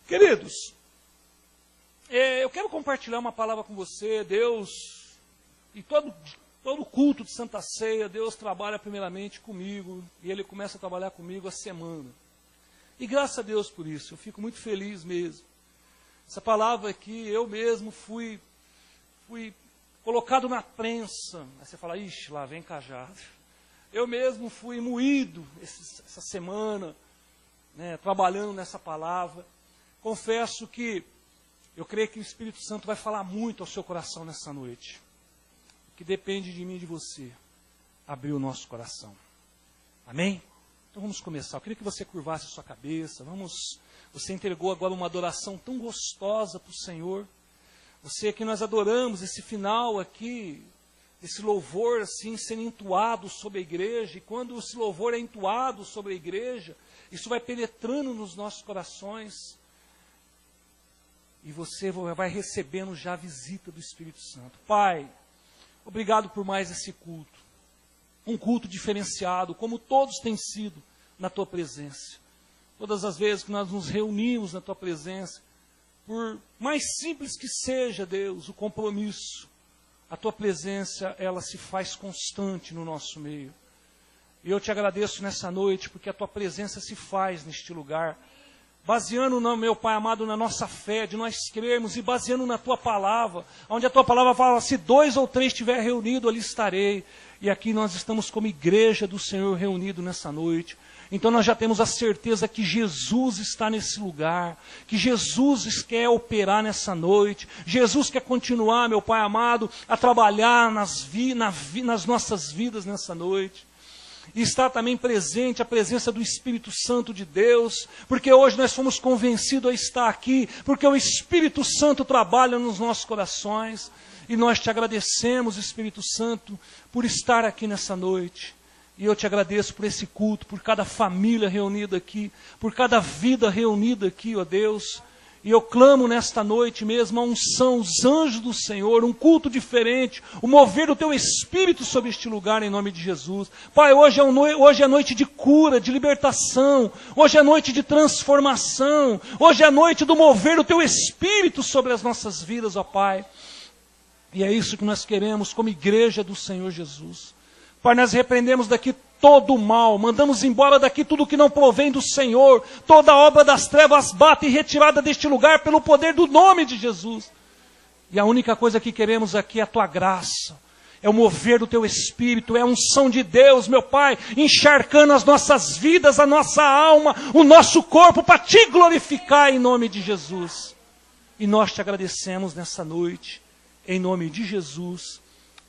Queridos, eu quero compartilhar uma palavra com você. Deus, e todo culto de Santa Ceia, Deus trabalha primeiramente comigo, e Ele começa a trabalhar comigo a semana. E graças a Deus por isso, eu fico muito feliz mesmo. Essa palavra aqui, eu mesmo fui colocado na prensa. Aí você fala, ixi, lá vem cajado. Eu mesmo fui moído essa semana, né, trabalhando nessa palavra. Confesso que eu creio que o Espírito Santo vai falar muito ao seu coração nessa noite. O que depende de mim e de você, abrir o nosso coração. Amém? Então vamos começar. Eu queria que você curvasse a sua cabeça. Você entregou agora uma adoração tão gostosa para o Senhor. Você que nós adoramos esse final aqui, esse louvor assim sendo entoado sobre a igreja. E quando esse louvor é entoado sobre a igreja, isso vai penetrando nos nossos corações. E você vai recebendo já a visita do Espírito Santo. Pai, obrigado por mais esse culto. Um culto diferenciado, como todos têm sido na Tua presença. Todas as vezes que nós nos reunimos na Tua presença, por mais simples que seja, Deus, o compromisso, a Tua presença, ela se faz constante no nosso meio. E eu te agradeço nessa noite, porque a Tua presença se faz neste lugar. Baseando, meu Pai amado, na nossa fé, de nós crermos, e baseando na Tua palavra, onde a Tua palavra fala, se 2 ou 3 estiver reunido, ali estarei. E aqui nós estamos como igreja do Senhor reunido nessa noite. Então nós já temos a certeza que Jesus está nesse lugar, que Jesus quer operar nessa noite, Jesus quer continuar, meu Pai amado, a trabalhar nas nossas vidas nessa noite. E está também presente a presença do Espírito Santo de Deus, porque hoje nós fomos convencidos a estar aqui, porque o Espírito Santo trabalha nos nossos corações, e nós te agradecemos, Espírito Santo, por estar aqui nessa noite. E eu te agradeço por esse culto, por cada família reunida aqui, por cada vida reunida aqui, ó Deus. E eu clamo nesta noite mesmo a unção, os anjos do Senhor, um culto diferente, o mover do Teu Espírito sobre este lugar em nome de Jesus. Pai, hoje é noite de cura, de libertação, hoje é noite de transformação, hoje é noite do mover do Teu Espírito sobre as nossas vidas, ó Pai. E é isso que nós queremos como igreja do Senhor Jesus. Pai, nós repreendemos daqui todo o mal, mandamos embora daqui tudo que não provém do Senhor, toda obra das trevas bate e retirada deste lugar pelo poder do nome de Jesus. E a única coisa que queremos aqui é a Tua graça, é o mover do Teu Espírito, é a unção de Deus, meu Pai, encharcando as nossas vidas, a nossa alma, o nosso corpo, para Te glorificar em nome de Jesus. E nós Te agradecemos nessa noite, em nome de Jesus.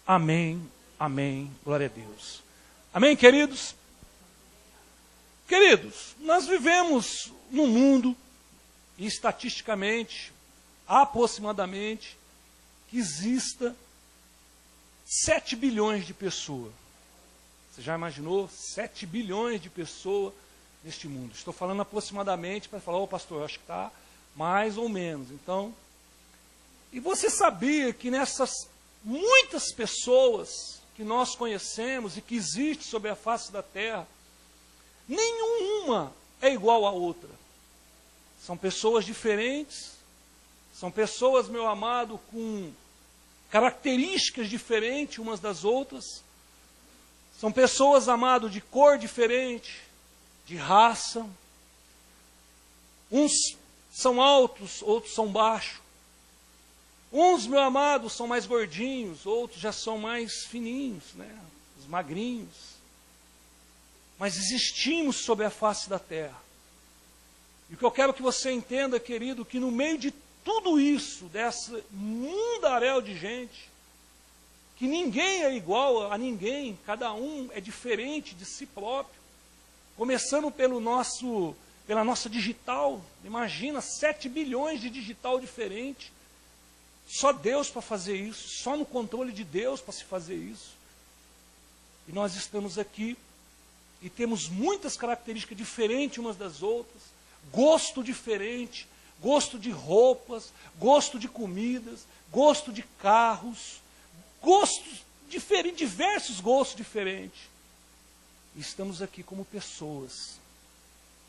Amém, amém, glória a Deus. Amém, queridos? Queridos, nós vivemos num mundo, e estatisticamente, aproximadamente, que exista 7 bilhões de pessoas. Você já imaginou? 7 bilhões de pessoas neste mundo. Estou falando aproximadamente para falar, pastor, eu acho que está mais ou menos. Então, e você sabia que nessas muitas pessoas que nós conhecemos e que existe sobre a face da terra, nenhuma é igual à outra. São pessoas diferentes, são pessoas, meu amado, com características diferentes umas das outras. São pessoas, amado, de cor diferente, de raça. Uns são altos, outros são baixos. Uns, meu amado, são mais gordinhos, outros já são mais fininhos, né? Os magrinhos. Mas existimos sobre a face da terra. E o que eu quero que você entenda, querido, que no meio de tudo isso, dessa mundaréu de gente, que ninguém é igual a ninguém, cada um é diferente de si próprio. Começando pela nossa digital, imagina, 7 bilhões de digital diferente. Só Deus para fazer isso, só no controle de Deus para se fazer isso. E nós estamos aqui e temos muitas características diferentes umas das outras, gosto diferente, gosto de roupas, gosto de comidas, gosto de carros, gostos diferentes, diversos gostos diferentes. E estamos aqui como pessoas,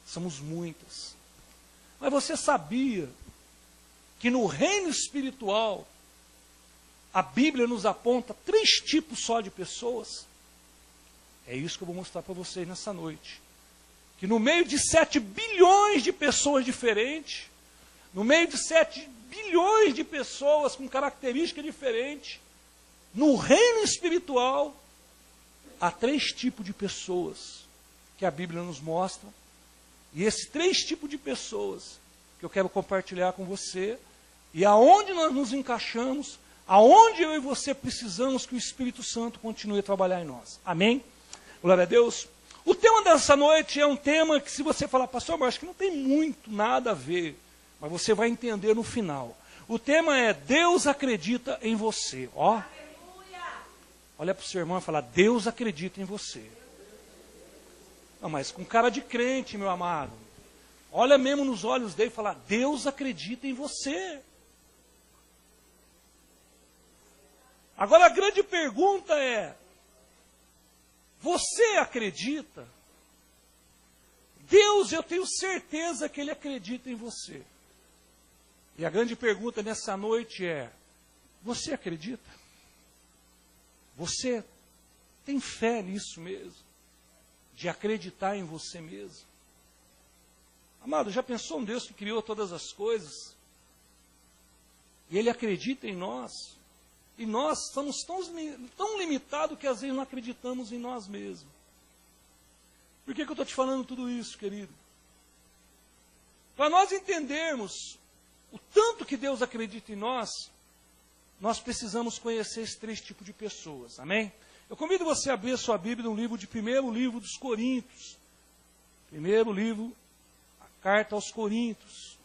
somos muitas. Mas você sabia que no reino espiritual, a Bíblia nos aponta 3 tipos só de pessoas? É isso que eu vou mostrar para vocês nessa noite. Que no meio de 7 bilhões de pessoas diferentes, no meio de 7 bilhões de pessoas com características diferentes, no reino espiritual, há 3 tipos de pessoas que a Bíblia nos mostra. E esses 3 tipos de pessoas que eu quero compartilhar com você, e aonde nós nos encaixamos, aonde eu e você precisamos que o Espírito Santo continue a trabalhar em nós. Amém? Glória a Deus. O tema dessa noite é um tema que, se você falar, pastor, mas acho que não tem muito, nada a ver, mas você vai entender no final. O tema é Deus acredita em você. Ó, olha para o seu irmão e fala, Deus acredita em você. Não, mas com cara de crente, meu amado. Olha mesmo nos olhos dele e fala, Deus acredita em você. Agora a grande pergunta é, você acredita? Deus, eu tenho certeza que Ele acredita em você. E a grande pergunta nessa noite é, você acredita? Você tem fé nisso mesmo? De acreditar em você mesmo? Amado, já pensou um Deus que criou todas as coisas? E Ele acredita em nós? E nós somos tão limitados que às vezes não acreditamos em nós mesmos. Por que eu estou te falando tudo isso, querido? Para nós entendermos o tanto que Deus acredita em nós, nós precisamos conhecer esses 3 tipos de pessoas. Amém? Eu convido você a abrir a sua Bíblia no livro de 1º livro dos Coríntios. 1º livro, a carta aos Coríntios,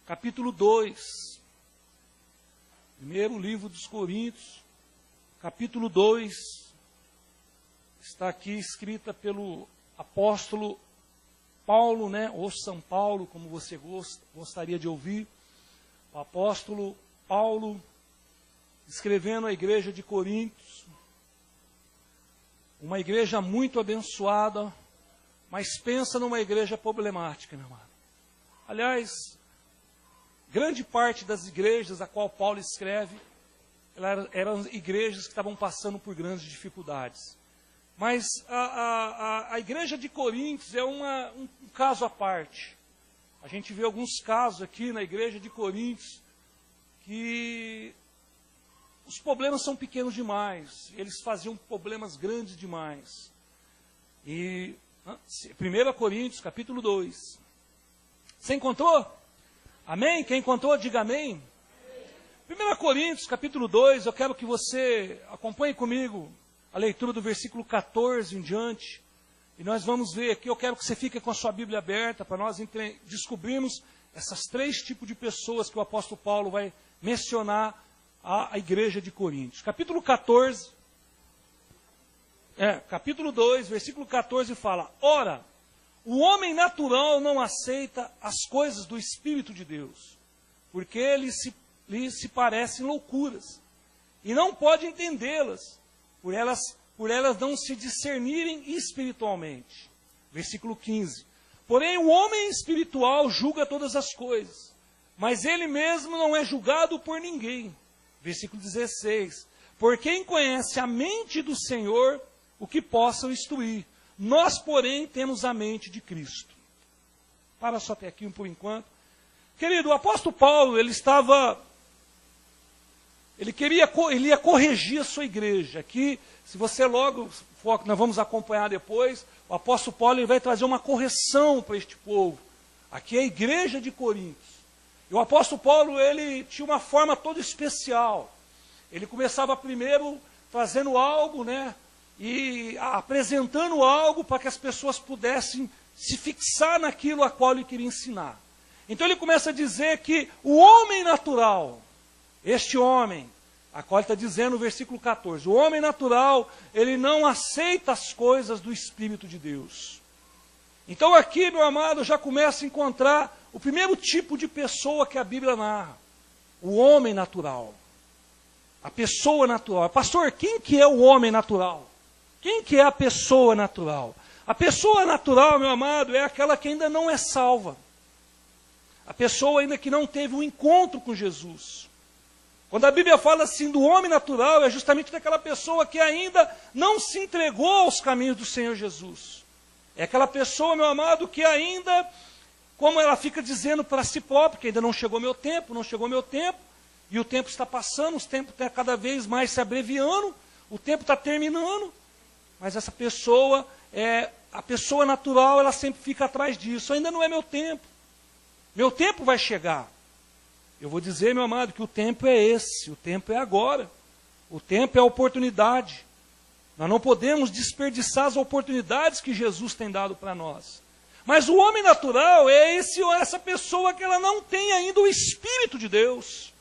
capítulo 2. 1º livro dos Coríntios, capítulo 2, está aqui escrita pelo apóstolo Paulo, né, ou São Paulo, como você gostaria de ouvir. O apóstolo Paulo, escrevendo à igreja de Coríntios, uma igreja muito abençoada, mas pensa numa igreja problemática, meu amado. Aliás, grande parte das igrejas a qual Paulo escreve, eram igrejas que estavam passando por grandes dificuldades. Mas a igreja de Coríntios é um caso à parte. A gente vê alguns casos aqui na igreja de Coríntios que os problemas são pequenos demais. Eles faziam problemas grandes demais. E 1 Coríntios, capítulo 2. Você encontrou? Amém? Quem encontrou, diga amém. 1 Coríntios, capítulo 2, eu quero que você acompanhe comigo a leitura do versículo 14 em diante. E nós vamos ver aqui, eu quero que você fique com a sua Bíblia aberta, para nós descobrirmos essas 3 tipos de pessoas que o apóstolo Paulo vai mencionar à igreja de Coríntios. Capítulo 14, capítulo 2, versículo 14 fala, ora, o homem natural não aceita as coisas do Espírito de Deus, porque lhe se parecem loucuras, e não pode entendê-las, por elas não se discernirem espiritualmente. Versículo 15. Porém, o homem espiritual julga todas as coisas, mas ele mesmo não é julgado por ninguém. Versículo 16. Por quem conhece a mente do Senhor, o que possam instruir. Nós, porém, temos a mente de Cristo. Para só até aqui por enquanto. Querido, o apóstolo Paulo, ele ia corrigir a sua igreja. Aqui, se você logo, nós vamos acompanhar depois, o apóstolo Paulo ele vai trazer uma correção para este povo. Aqui é a igreja de Coríntios. E o apóstolo Paulo, ele tinha uma forma toda especial. Ele começava primeiro trazendo algo, né? E apresentando algo para que as pessoas pudessem se fixar naquilo a qual ele queria ensinar. Então ele começa a dizer que o homem natural, este homem, a qual ele está dizendo no versículo 14, o homem natural, ele não aceita as coisas do Espírito de Deus. Então aqui, meu amado, já começa a encontrar o primeiro tipo de pessoa que a Bíblia narra. O homem natural. A pessoa natural. Pastor, quem que é o homem natural? Quem que é a pessoa natural? A pessoa natural, meu amado, é aquela que ainda não é salva. A pessoa ainda que não teve um encontro com Jesus. Quando a Bíblia fala assim do homem natural, é justamente daquela pessoa que ainda não se entregou aos caminhos do Senhor Jesus. É aquela pessoa, meu amado, que ainda, como ela fica dizendo para si própria, que ainda não chegou meu tempo, não chegou meu tempo, e o tempo está passando, o tempo está cada vez mais se abreviando, o tempo está terminando, mas essa pessoa, a pessoa natural, ela sempre fica atrás disso. Ainda não é meu tempo. Meu tempo vai chegar. Eu vou dizer, meu amado, que o tempo é esse, o tempo é agora. O tempo é a oportunidade. Nós não podemos desperdiçar as oportunidades que Jesus tem dado para nós. Mas o homem natural é essa pessoa que ela não tem ainda o Espírito de Deus.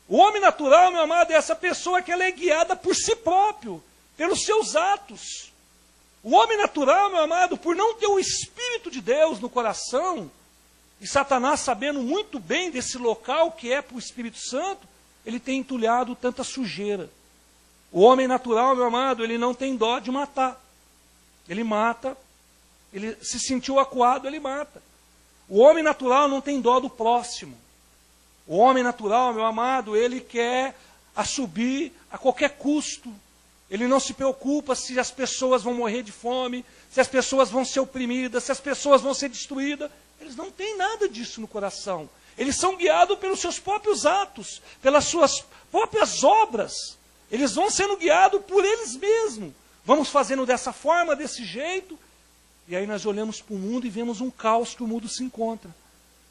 O homem natural, meu amado, é essa pessoa que ela é guiada por si próprio, pelos seus atos. O homem natural, meu amado, por não ter o Espírito de Deus no coração, e Satanás, sabendo muito bem desse local que é para o Espírito Santo, ele tem entulhado tanta sujeira. O homem natural, meu amado, ele não tem dó de matar. Ele mata, ele se sentiu acuado, ele mata. O homem natural não tem dó do próximo. O homem natural, meu amado, ele quer subir a qualquer custo. Ele não se preocupa se as pessoas vão morrer de fome, se as pessoas vão ser oprimidas, se as pessoas vão ser destruídas. Eles não têm nada disso no coração. Eles são guiados pelos seus próprios atos, pelas suas próprias obras. Eles vão sendo guiados por eles mesmos. Vamos fazendo dessa forma, desse jeito. E aí nós olhamos para o mundo e vemos um caos que o mundo se encontra.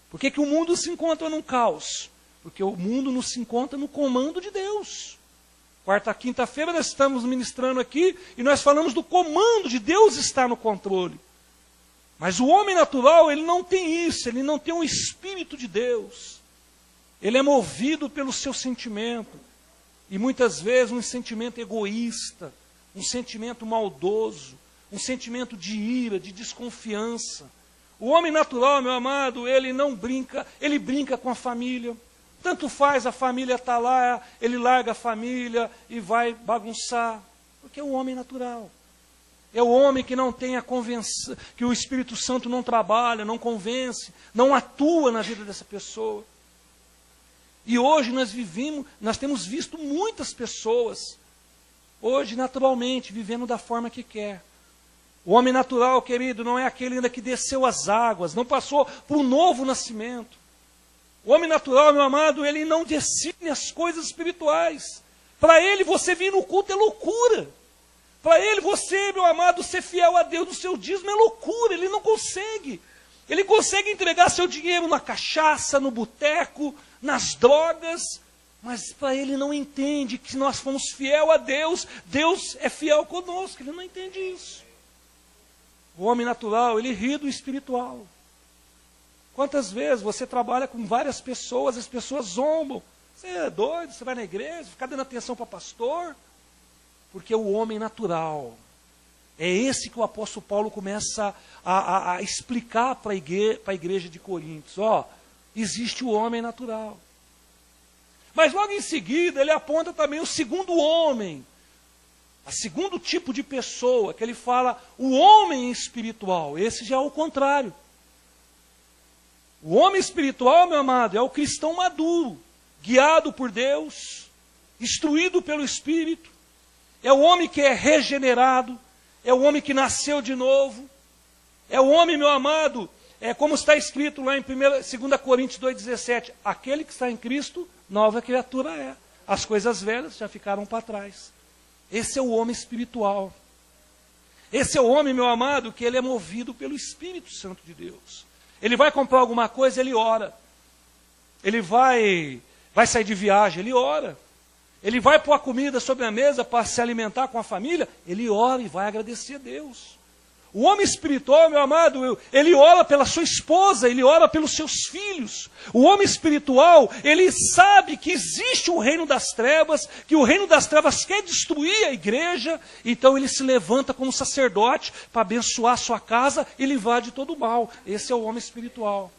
Por que o mundo se encontra num caos? Porque o mundo não se encontra no comando de Deus. Quinta-feira nós estamos ministrando aqui e nós falamos do comando de Deus estar no controle. Mas o homem natural, ele não tem isso, ele não tem o Espírito de Deus. Ele é movido pelo seu sentimento. E muitas vezes um sentimento egoísta, um sentimento maldoso, um sentimento de ira, de desconfiança. O homem natural, meu amado, ele não brinca, ele brinca com a família. Tanto faz, a família está lá, ele larga a família e vai bagunçar. Porque é o homem natural. É o homem que não tem a convenção, que o Espírito Santo não trabalha, não convence, não atua na vida dessa pessoa. E hoje nós temos visto muitas pessoas, hoje naturalmente, vivendo da forma que quer. O homem natural, querido, não é aquele ainda que desceu as águas, não passou por um novo nascimento. O homem natural, meu amado, ele não decide as coisas espirituais. Para ele, você vir no culto é loucura. Para ele, você, meu amado, ser fiel a Deus no seu dízimo é loucura, ele não consegue. Ele consegue entregar seu dinheiro na cachaça, no boteco, nas drogas, mas para ele não entende que se nós formos fiel a Deus, Deus é fiel conosco, ele não entende isso. O homem natural, ele ri do espiritual. Quantas vezes você trabalha com várias pessoas, as pessoas zombam. Você é doido, você vai na igreja, fica dando atenção para pastor. Porque o homem natural, é esse que o apóstolo Paulo começa a explicar para a igreja de Coríntios. Existe o homem natural. Mas logo em seguida ele aponta também o segundo homem, o segundo tipo de pessoa, que ele fala o homem espiritual. Esse já é o contrário. O homem espiritual, meu amado, é o cristão maduro, guiado por Deus, instruído pelo Espírito. É o homem que é regenerado, é o homem que nasceu de novo, é o homem, meu amado, como está escrito lá em 2 Coríntios 2,17, aquele que está em Cristo, nova criatura é. As coisas velhas já ficaram para trás. Esse é o homem espiritual. Esse é o homem, meu amado, que ele é movido pelo Espírito Santo de Deus. Ele vai comprar alguma coisa, ele ora. Ele vai sair de viagem, ele ora. Ele vai pôr a comida sobre a mesa para se alimentar com a família, ele ora e vai agradecer a Deus. O homem espiritual, meu amado, ele ora pela sua esposa, ele ora pelos seus filhos. O homem espiritual, ele sabe que existe o reino das trevas, que o reino das trevas quer destruir a igreja, então ele se levanta como sacerdote para abençoar a sua casa e livrar de todo o mal. Esse é o homem espiritual.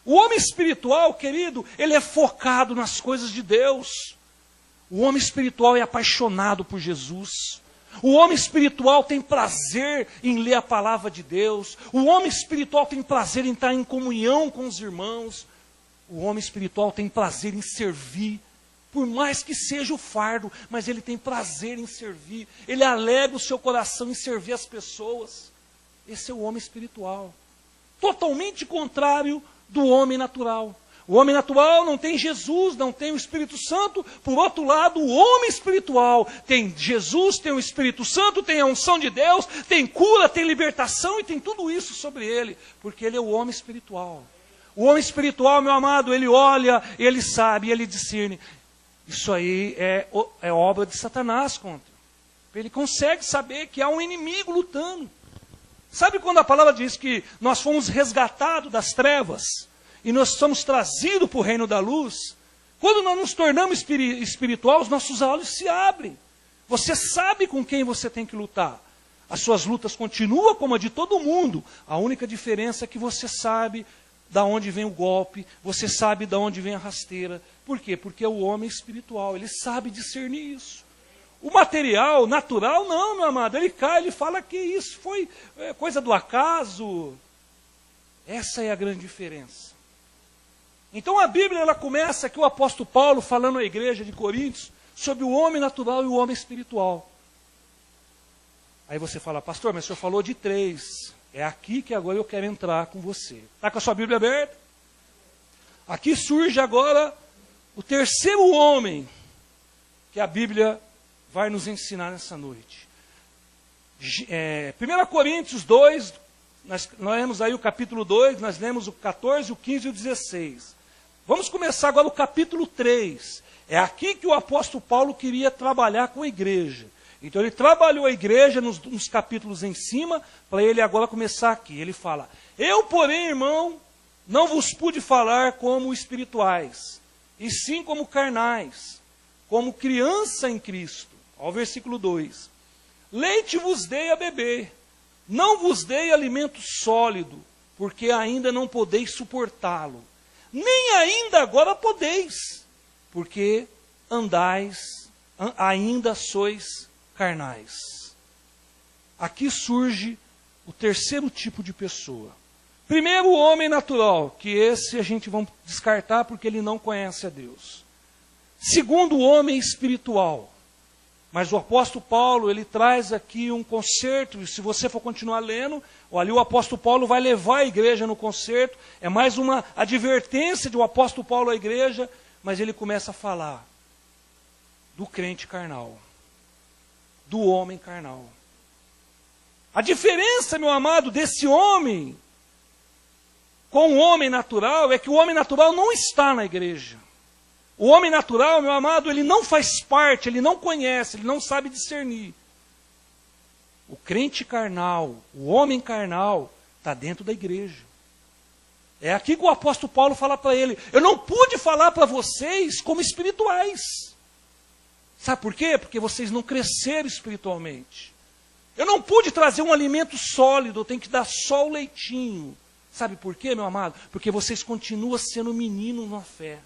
O homem espiritual, querido, ele é focado nas coisas de Deus. O homem espiritual é apaixonado por Jesus. O homem espiritual tem prazer em ler a palavra de Deus. O homem espiritual tem prazer em estar em comunhão com os irmãos. O homem espiritual tem prazer em servir, por mais que seja o fardo, mas ele tem prazer em servir. Ele alegra o seu coração em servir as pessoas. Esse é o homem espiritual. Totalmente contrário do homem natural. O homem natural não tem Jesus, não tem o Espírito Santo. Por outro lado, o homem espiritual tem Jesus, tem o Espírito Santo, tem a unção de Deus, tem cura, tem libertação e tem tudo isso sobre ele, porque ele é o homem espiritual. O homem espiritual, meu amado, ele olha, ele sabe, ele discerne. Isso aí é obra de Satanás contra. Ele consegue saber que há um inimigo lutando. Sabe quando a palavra diz que nós fomos resgatados das trevas e nós somos trazidos para o reino da luz? Quando nós nos tornamos espiritual, os nossos olhos se abrem. Você sabe com quem você tem que lutar. As suas lutas continuam como a de todo mundo. A única diferença é que você sabe da onde vem o golpe, você sabe da onde vem a rasteira. Por quê? Porque é o homem espiritual, ele sabe discernir isso. O material, natural, não, meu amado. Ele cai, ele fala que isso foi coisa do acaso. Essa é a grande diferença. Então a Bíblia ela começa aqui o apóstolo Paulo falando à igreja de Coríntios sobre o homem natural e o homem espiritual. Aí você fala, pastor, mas o senhor falou de 3. É aqui que agora eu quero entrar com você. Está com a sua Bíblia aberta? Aqui surge agora o terceiro homem que a Bíblia vai nos ensinar nessa noite. 1 Coríntios 2, nós lemos aí o capítulo 2, nós lemos o 14, o 15 e o 16. Vamos começar agora o capítulo 3. É aqui que o apóstolo Paulo queria trabalhar com a igreja. Então ele trabalhou a igreja nos capítulos em cima, para ele agora começar aqui. Ele fala, eu porém, irmão, não vos pude falar como espirituais, e sim como carnais, como criança em Cristo. Ao versículo 2. Leite vos dei a beber, não vos dei alimento sólido, porque ainda não podeis suportá-lo. Nem ainda agora podeis, porque ainda sois carnais. Aqui surge o terceiro tipo de pessoa. Primeiro, o homem natural, que esse a gente vai descartar porque ele não conhece a Deus. Segundo, o homem espiritual. Mas o apóstolo Paulo, ele traz aqui um concerto, e se você for continuar lendo, ali o apóstolo Paulo vai levar a igreja no concerto, é mais uma advertência do apóstolo Paulo à igreja, mas ele começa a falar do crente carnal, do homem carnal. A diferença, meu amado, desse homem com o homem natural é que o homem natural não está na igreja. O homem natural, meu amado, ele não faz parte, ele não conhece, ele não sabe discernir. O crente carnal, o homem carnal, está dentro da igreja. É aqui que o apóstolo Paulo fala para ele, eu não pude falar para vocês como espirituais. Sabe por quê? Porque vocês não cresceram espiritualmente. Eu não pude trazer um alimento sólido, eu tenho que dar só o leitinho. Sabe por quê, meu amado? Porque vocês continuam sendo meninos na fé.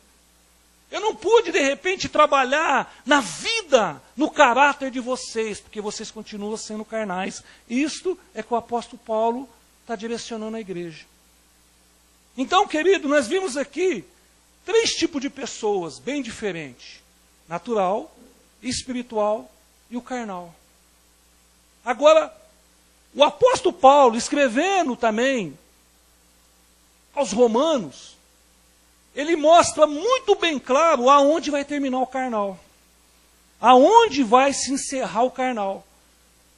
Eu não pude, de repente, trabalhar na vida, no caráter de vocês, porque vocês continuam sendo carnais. Isto é que o apóstolo Paulo está direcionando a igreja. Então, querido, nós vimos aqui 3 tipos de pessoas bem diferentes. Natural, espiritual e o carnal. Agora, o apóstolo Paulo, escrevendo também aos romanos, ele mostra muito bem claro aonde vai terminar o carnal. Aonde vai se encerrar o carnal.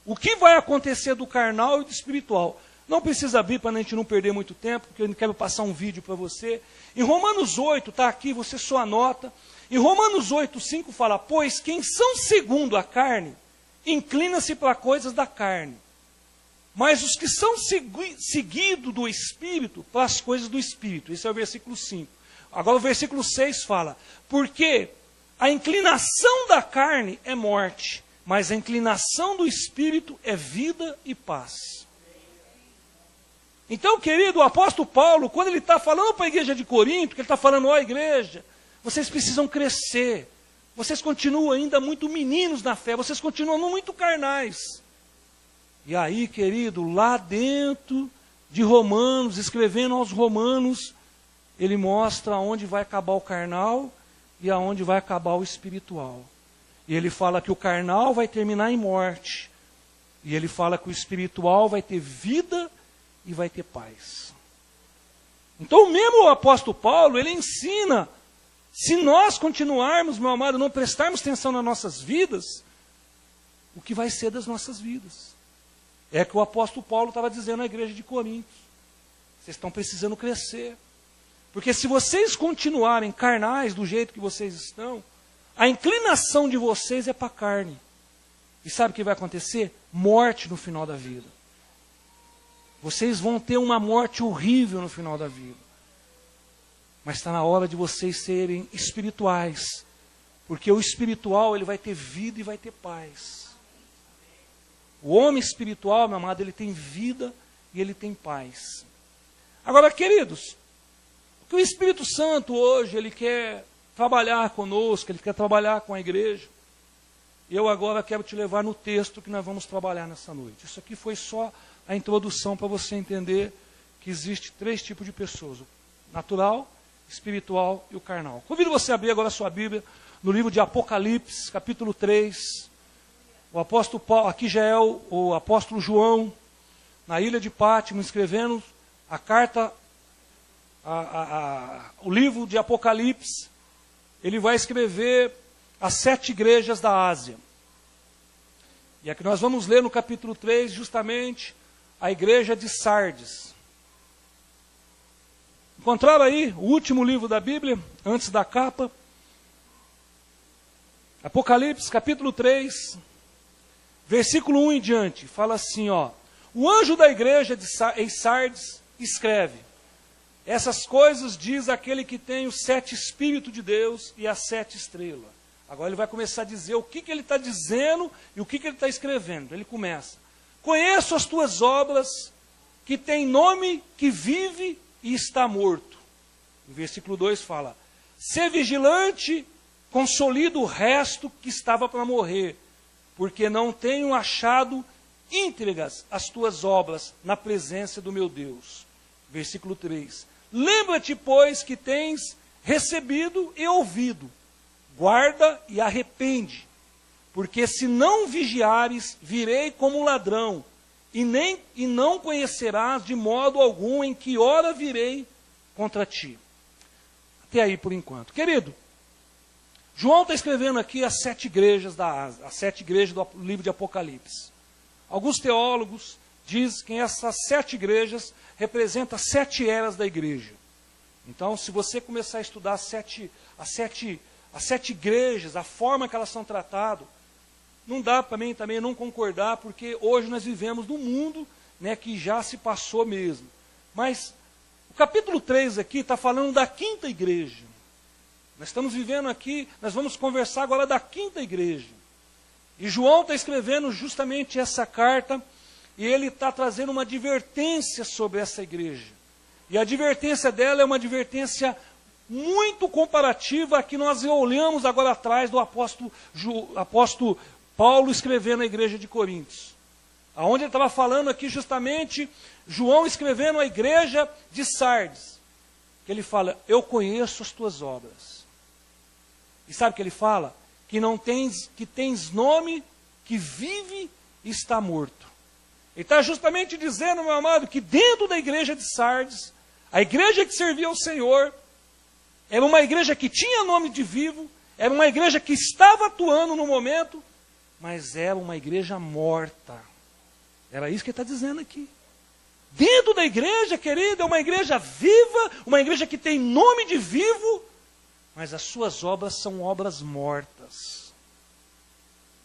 O que vai acontecer do carnal e do espiritual. Não precisa abrir para a gente não perder muito tempo, porque eu quero passar um vídeo para você. Em Romanos 8, está aqui, você só anota. Em Romanos 8, 5 fala, pois quem são segundo a carne, inclina-se para coisas da carne. Mas os que são seguidos do Espírito, para as coisas do Espírito. Esse é o versículo 5. Agora o versículo 6 fala, porque a inclinação da carne é morte, mas a inclinação do Espírito é vida e paz. Então, querido, o apóstolo Paulo, quando ele está falando para a igreja de Corinto, que ele está falando, ó igreja, vocês precisam crescer, Vocês continuam ainda muito meninos na fé, vocês continuam muito carnais. E aí, querido, lá dentro de Romanos, escrevendo aos Romanos, ele mostra aonde vai acabar o carnal e aonde vai acabar o espiritual. E ele fala que o carnal vai terminar em morte. E ele fala que o espiritual vai ter vida e vai ter paz. Então, mesmo o apóstolo Paulo, ele ensina, se nós continuarmos, meu amado, não prestarmos atenção nas nossas vidas, o que vai ser das nossas vidas. É que o apóstolo Paulo estava dizendo à igreja de Corinto. Vocês estão precisando crescer. Porque se vocês continuarem carnais do jeito que vocês estão, a inclinação de vocês é para a carne. E sabe o que vai acontecer? Morte no final da vida. Vocês vão ter uma morte horrível no final da vida. Mas está na hora de vocês serem espirituais. Porque o espiritual, ele vai ter vida e vai ter paz. O homem espiritual, meu amado, ele tem vida e ele tem paz. Agora, queridos, o que o Espírito Santo hoje, ele quer trabalhar conosco, ele quer trabalhar com a igreja. Eu agora quero te levar no texto que nós vamos trabalhar nessa noite. Isso aqui foi só a introdução para você entender que existe 3 tipos de pessoas: o natural, espiritual e o carnal. Convido você a abrir agora a sua Bíblia no livro de Apocalipse, capítulo 3. O apóstolo Paulo, aqui já é o apóstolo João, na ilha de Pátimo, escrevendo a carta, o livro de Apocalipse. Ele vai escrever as 7 igrejas da Ásia. E aqui nós vamos ler no capítulo 3, justamente, a igreja de Sardes. Encontraram aí o último livro da Bíblia, antes da capa? Apocalipse, capítulo 3, versículo 1 em diante. Fala assim, ó: o anjo da igreja em Sardes escreve: essas coisas diz aquele que tem os 7 Espíritos de Deus e as 7 estrelas. Agora ele vai começar a dizer o que ele está dizendo e o que ele está escrevendo. Ele começa: conheço as tuas obras, que tem nome, que vive e está morto. O versículo 2 fala: sê vigilante, consolida o resto que estava para morrer, porque não tenho achado íntegras as tuas obras na presença do meu Deus. Versículo 3: lembra-te, pois, que tens recebido e ouvido, guarda e arrepende, porque se não vigiares, virei como ladrão, e não conhecerás de modo algum em que hora virei contra ti. Até aí por enquanto. Querido, João está escrevendo aqui as 7 igrejas da Ásia, as 7 igrejas do livro de Apocalipse. Alguns teólogos dizem que essas 7 igrejas representam 7 eras da igreja. Então, se você começar a estudar as sete igrejas, a forma que elas são tratadas, não dá para mim também não concordar, porque hoje nós vivemos num mundo, né, que já se passou mesmo. Mas o capítulo 3 aqui está falando da 5ª igreja. Nós estamos vivendo aqui, nós vamos conversar agora da 5ª igreja. E João está escrevendo justamente essa carta, e ele está trazendo uma advertência sobre essa igreja. E a advertência dela é uma advertência muito comparativa a que nós olhamos agora atrás do apóstolo Paulo escrevendo à igreja de Coríntios. Aonde ele estava falando aqui justamente, João escrevendo à igreja de Sardes. Que ele fala: eu conheço as tuas obras. E sabe o que ele fala? Que tens nome, que vive e está morto. Ele está justamente dizendo, meu amado, que dentro da igreja de Sardes, a igreja que servia ao Senhor, era uma igreja que tinha nome de vivo, era uma igreja que estava atuando no momento, mas era uma igreja morta. Era isso que ele está dizendo aqui. Dentro da igreja, querido, é uma igreja viva, uma igreja que tem nome de vivo, mas as suas obras são obras mortas.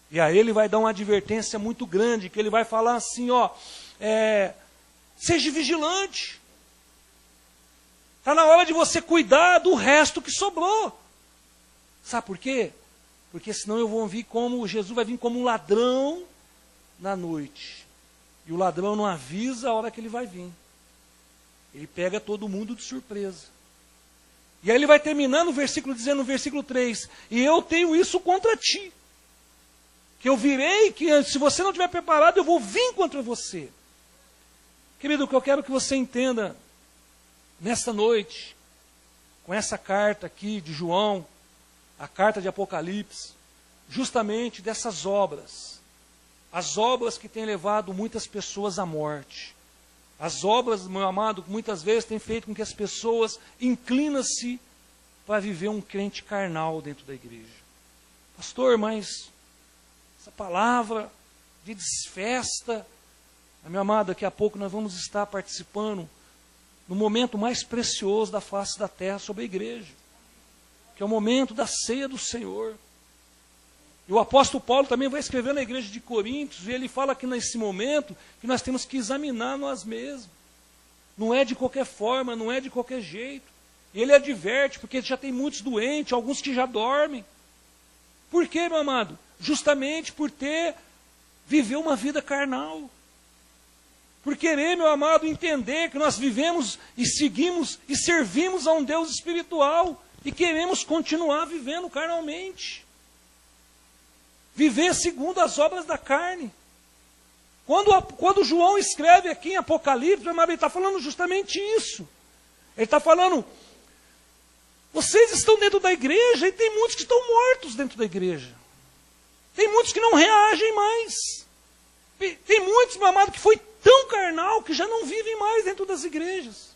E aí ele vai dar uma advertência muito grande, que ele vai falar assim, ó, seja vigilante. Está na hora de você cuidar do resto que sobrou. Sabe por quê? Porque senão Jesus vai vir como um ladrão na noite. E o ladrão não avisa a hora que ele vai vir. Ele pega todo mundo de surpresa. E aí ele vai terminando o versículo dizendo no versículo 3, e eu tenho isso contra ti, que eu virei, que se você não estiver preparado, eu vou vir contra você. Querido, o que eu quero que você entenda nesta noite, com essa carta aqui de João, a carta de Apocalipse, justamente dessas obras, as obras que têm levado muitas pessoas à morte. As obras, meu amado, muitas vezes têm feito com que as pessoas inclinam-se para viver um crente carnal dentro da igreja. Pastor, mas essa palavra de desfesta, meu amado, daqui a pouco nós vamos estar participando no momento mais precioso da face da terra sobre a igreja, que é o momento da ceia do Senhor. E o apóstolo Paulo também vai escrever na igreja de Coríntios, e ele fala que nesse momento que nós temos que examinar nós mesmos. Não é de qualquer forma, não é de qualquer jeito. E ele adverte, porque já tem muitos doentes, alguns que já dormem. Por quê, meu amado? Justamente por viver uma vida carnal. Por querer, meu amado, entender que nós vivemos e seguimos e servimos a um Deus espiritual e queremos continuar vivendo carnalmente. Viver segundo as obras da carne. Quando João escreve aqui em Apocalipse, ele está falando justamente isso. Ele está falando, vocês estão dentro da igreja e tem muitos que estão mortos dentro da igreja. Tem muitos que não reagem mais. Tem muitos, meu amado, que foi tão carnal que já não vivem mais dentro das igrejas.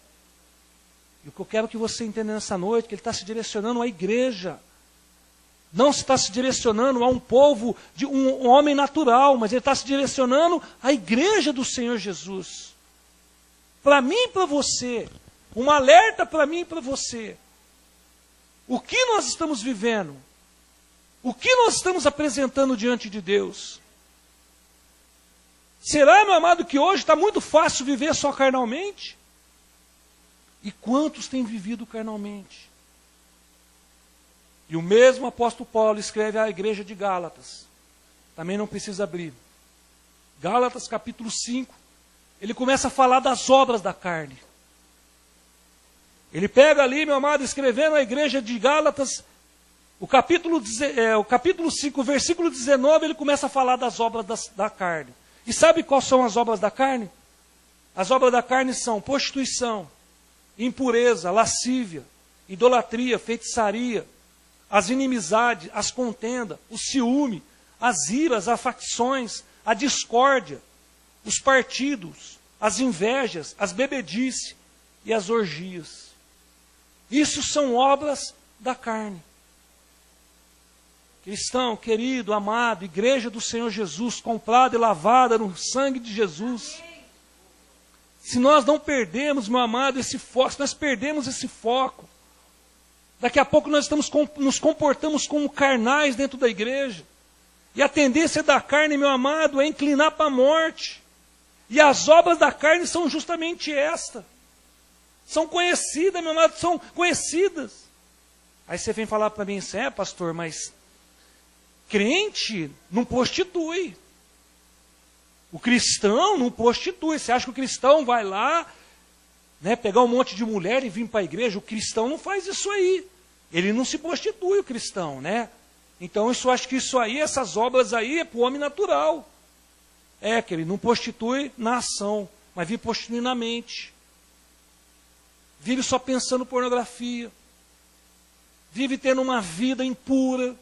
E o que eu quero que você entenda nessa noite, que ele está se direcionando à igreja. Não está se direcionando a um povo, de um homem natural, mas ele está se direcionando à igreja do Senhor Jesus. Para mim e para você, um alerta para mim e para você. O que nós estamos vivendo? O que nós estamos apresentando diante de Deus? Será, meu amado, que hoje está muito fácil viver só carnalmente? E quantos têm vivido carnalmente? E o mesmo apóstolo Paulo escreve à igreja de Gálatas. Também não precisa abrir. Gálatas capítulo 5. Ele começa a falar das obras da carne. Ele pega ali, meu amado, escrevendo à igreja de Gálatas, o capítulo 5, versículo 19, ele começa a falar das obras da carne. E sabe quais são as obras da carne? As obras da carne são prostituição, impureza, lascívia, idolatria, feitiçaria, as inimizades, as contendas, o ciúme, as iras, as facções, a discórdia, os partidos, as invejas, as bebedices e as orgias. Isso são obras da carne. Cristão, querido, amado, igreja do Senhor Jesus, comprada e lavada no sangue de Jesus. Se nós não perdemos, meu amado, esse foco, se nós perdemos esse foco, daqui a pouco nós nos comportamos como carnais dentro da igreja. E a tendência da carne, meu amado, é inclinar para a morte. E as obras da carne são justamente esta. São conhecidas, meu amado, são conhecidas. Aí você vem falar para mim, pastor, mas crente não prostitui. O cristão não prostitui. Você acha que o cristão vai lá, né, pegar um monte de mulher e vir para a igreja? O cristão não faz isso aí. Ele não se prostitui, o cristão, né? Então, eu acho que isso aí, essas obras aí, é para o homem natural. Que ele não prostitui na ação, mas vive prostituindo na mente. Vive só pensando pornografia. Vive tendo uma vida impura.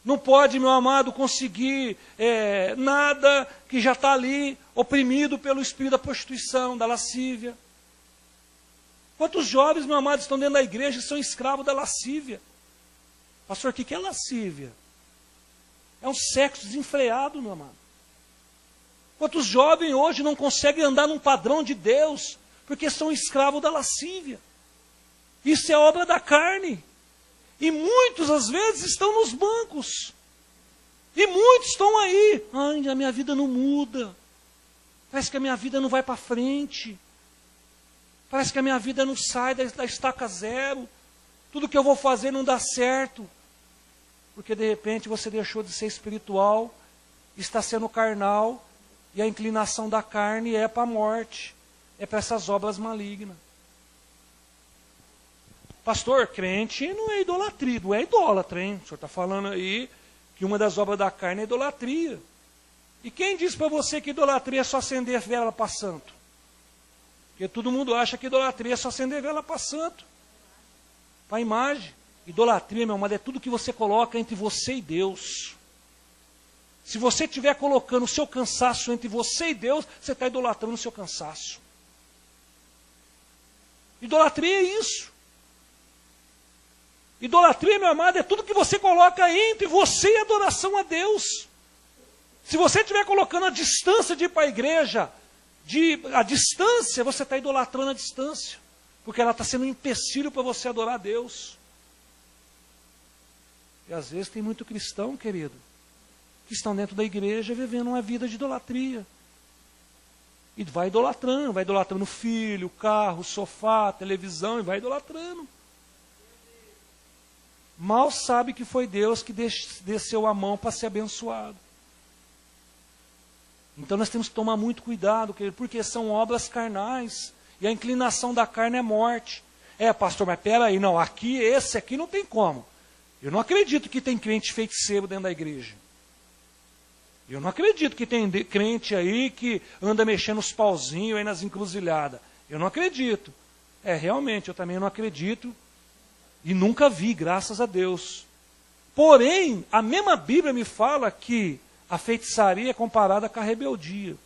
Não pode, meu amado, conseguir nada que já está ali, oprimido pelo espírito da prostituição, da lascívia. Quantos jovens, meu amado, estão dentro da igreja e são escravos da lascívia? Pastor, o que é lascívia? É um sexo desenfreado, meu amado. Quantos jovens hoje não conseguem andar num padrão de Deus, porque são escravos da lascívia? Isso é obra da carne. E muitos, às vezes, estão nos bancos. E muitos estão aí. Ai, a minha vida não muda. Parece que a minha vida não vai para frente. Parece que a minha vida não sai da estaca zero. Tudo que eu vou fazer não dá certo. Porque, de repente, você deixou de ser espiritual, está sendo carnal, e a inclinação da carne é para a morte. É para essas obras malignas. Pastor, crente não é idolatria, não é idólatra, hein? O senhor está falando aí que uma das obras da carne é idolatria. E quem disse para você que idolatria é só acender vela para santo? Porque todo mundo acha que idolatria é só acender vela para santo. Para a imagem. Idolatria, meu amado, é tudo que você coloca entre você e Deus. Se você estiver colocando o seu cansaço entre você e Deus, você está idolatrando o seu cansaço. Idolatria é isso. Idolatria, meu amado, é tudo que você coloca entre você e a adoração a Deus. Se você estiver colocando a distância de ir para a igreja, a distância, você está idolatrando a distância. Porque ela está sendo um empecilho para você adorar a Deus. E às vezes tem muito cristão, querido, que estão dentro da igreja vivendo uma vida de idolatria. E vai idolatrando o filho, o carro, o sofá, a televisão, e vai idolatrando. Mal sabe que foi Deus que desceu a mão para ser abençoado. Então nós temos que tomar muito cuidado, querido, porque são obras carnais. E a inclinação da carne é morte. Pastor, mas peraí, não, esse aqui não tem como. Eu não acredito que tem crente feiticeiro dentro da igreja. Eu não acredito que tem crente aí que anda mexendo os pauzinhos aí nas encruzilhadas. Eu não acredito. Realmente, eu também não acredito. E nunca vi, graças a Deus. Porém, a mesma Bíblia me fala que a feitiçaria é comparada com a rebeldia.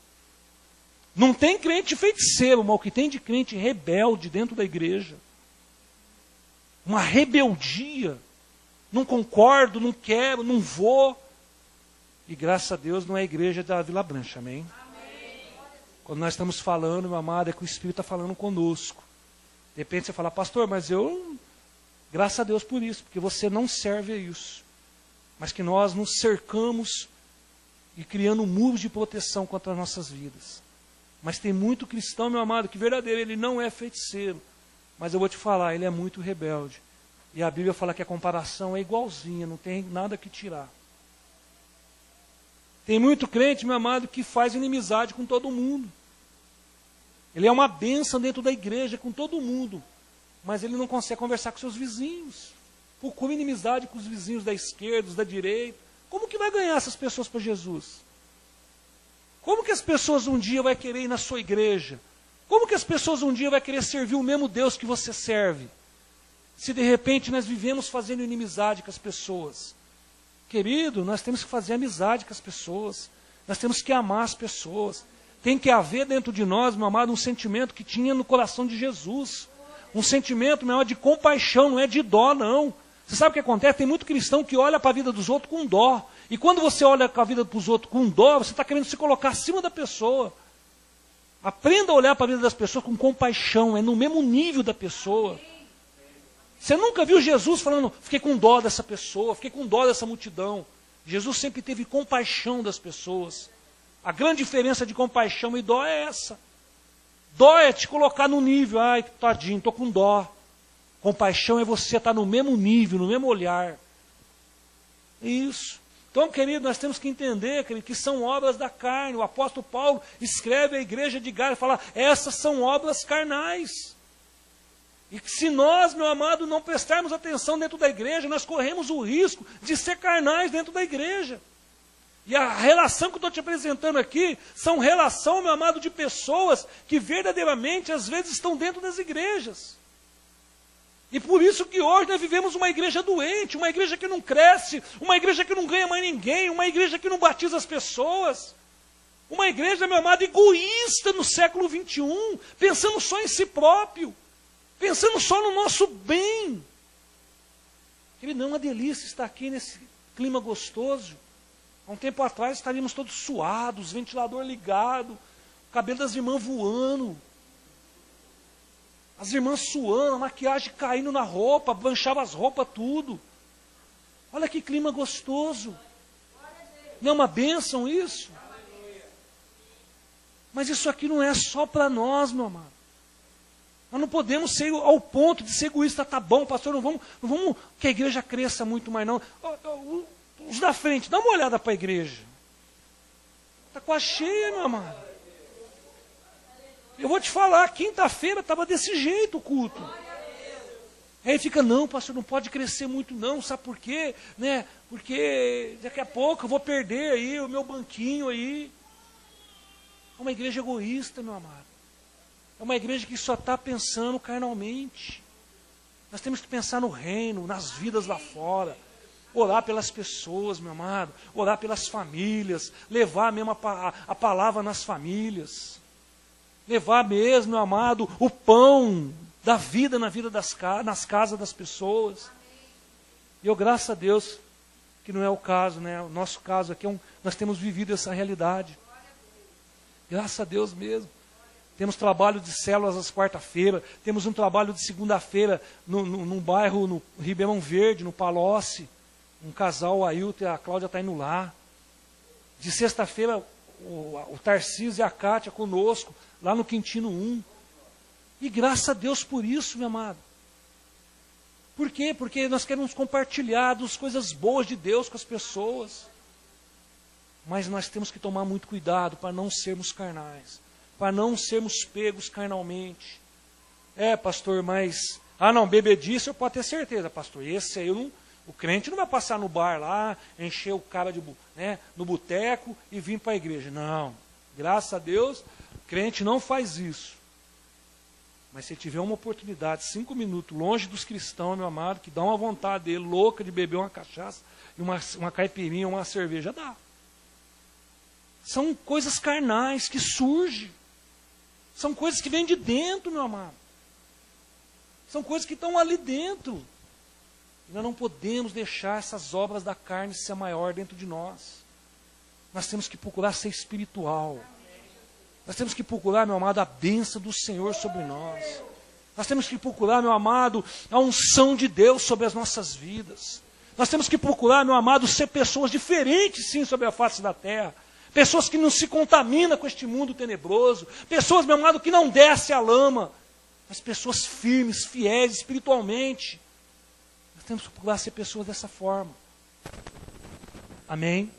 Não tem crente feiticeiro, mas o que tem de crente rebelde dentro da igreja. Uma rebeldia. Não concordo, não quero, não vou. E graças a Deus não é a igreja da Vila Branca, amém? Quando nós estamos falando, meu amado, é que o Espírito está falando conosco. De repente você fala, pastor, mas eu... Graças a Deus por isso, porque você não serve a isso. Mas que nós nos cercamos e criando muros de proteção contra as nossas vidas. Mas tem muito cristão, meu amado, que verdadeiro, ele não é feiticeiro. Mas eu vou te falar, ele é muito rebelde. E a Bíblia fala que a comparação é igualzinha, não tem nada que tirar. Tem muito crente, meu amado, que faz inimizade com todo mundo. Ele é uma bênção dentro da igreja com todo mundo. Mas ele não consegue conversar com seus vizinhos. Procura inimizade com os vizinhos da esquerda, os da direita. Como que vai ganhar essas pessoas para Jesus? Como que as pessoas um dia vão querer ir na sua igreja? Como que as pessoas um dia vão querer servir o mesmo Deus que você serve? Se de repente nós vivemos fazendo inimizade com as pessoas. Querido, nós temos que fazer amizade com as pessoas. Nós temos que amar as pessoas. Tem que haver dentro de nós, meu amado, um sentimento que tinha no coração de Jesus. Um sentimento, meu amado, de compaixão, não é de dó, não. Você sabe o que acontece? Tem muito cristão que olha para a vida dos outros com dó. E quando você olha para a vida dos outros com dó, você está querendo se colocar acima da pessoa. Aprenda a olhar para a vida das pessoas com compaixão, é no mesmo nível da pessoa. Você nunca viu Jesus falando, fiquei com dó dessa pessoa, fiquei com dó dessa multidão. Jesus sempre teve compaixão das pessoas. A grande diferença de compaixão e dó é essa. Dó é te colocar no nível, ai, tadinho, estou com dó. Compaixão é você estar no mesmo nível, no mesmo olhar. Isso. Então, querido, nós temos que entender, querido, que são obras da carne. O apóstolo Paulo escreve à igreja de Gálatas e fala, essas são obras carnais. E que se nós, meu amado, não prestarmos atenção dentro da igreja, nós corremos o risco de ser carnais dentro da igreja. E a relação que eu estou te apresentando aqui, são relação, meu amado, de pessoas que verdadeiramente, às vezes, estão dentro das igrejas. E por isso que hoje nós vivemos uma igreja doente, uma igreja que não cresce, uma igreja que não ganha mais ninguém, uma igreja que não batiza as pessoas. Uma igreja, meu amado, egoísta no século 21, pensando só em si próprio, pensando só no nosso bem. Ele não é uma delícia estar aqui nesse clima gostoso. Há um tempo atrás estaríamos todos suados, ventilador ligado, o cabelo das irmãs voando. As irmãs suando, a maquiagem caindo na roupa, manchava as roupas tudo. Olha que clima gostoso. Não é uma bênção isso? Mas isso aqui não é só para nós, meu amado. Nós não podemos ser ao ponto de ser egoísta, tá bom, pastor, não vamos que a igreja cresça muito mais não. Os da frente, dá uma olhada para a igreja. Está quase cheia, meu amado. Eu vou te falar, quinta-feira estava desse jeito o culto. Aí fica, não, pastor, não pode crescer muito não, sabe por quê? Né? Porque daqui a pouco eu vou perder aí o meu banquinho aí. É uma igreja egoísta, meu amado. É uma igreja que só está pensando carnalmente. Nós temos que pensar no reino, nas vidas lá fora. Orar pelas pessoas, meu amado. Orar pelas famílias. Levar mesmo a palavra nas famílias. Levar mesmo, meu amado, o pão da vida nas casas das pessoas. E eu, graças a Deus, que não é o caso, né? O nosso caso aqui, nós temos vivido essa realidade. Graças a Deus mesmo. Temos trabalho de células às quarta-feiras, temos um trabalho de segunda-feira num bairro, no Ribeirão Verde, no Palocci. Um casal, o Ailton e a Cláudia está indo lá. De sexta-feira, o Tarcísio e a Kátia conosco, lá no Quintino 1. E graças a Deus por isso, meu amado. Por quê? Porque nós queremos compartilhar as coisas boas de Deus com as pessoas. Mas nós temos que tomar muito cuidado para não sermos carnais. Para não sermos pegos carnalmente. Pastor, mas... não, bebedice eu posso ter certeza, pastor. Esse aí, o crente não vai passar no bar lá, encher o cara no boteco e vir para a igreja. Não, graças a Deus, o crente não faz isso. Mas se tiver uma oportunidade, 5 minutos, longe dos cristãos, meu amado, que dá uma vontade dele, louca de beber uma cachaça, e uma caipirinha, uma cerveja, dá. São coisas carnais que surgem. São coisas que vêm de dentro, meu amado. São coisas que estão ali dentro. E nós não podemos deixar essas obras da carne ser maior dentro de nós. Nós temos que procurar ser espiritual. Nós temos que procurar, meu amado, a bênção do Senhor sobre nós. Nós temos que procurar, meu amado, a unção de Deus sobre as nossas vidas. Nós temos que procurar, meu amado, ser pessoas diferentes, sim, sobre a face da terra. Pessoas que não se contaminam com este mundo tenebroso. Pessoas, meu amado, que não descem a lama. Mas pessoas firmes, fiéis espiritualmente. Nós temos que procurar ser pessoas dessa forma. Amém?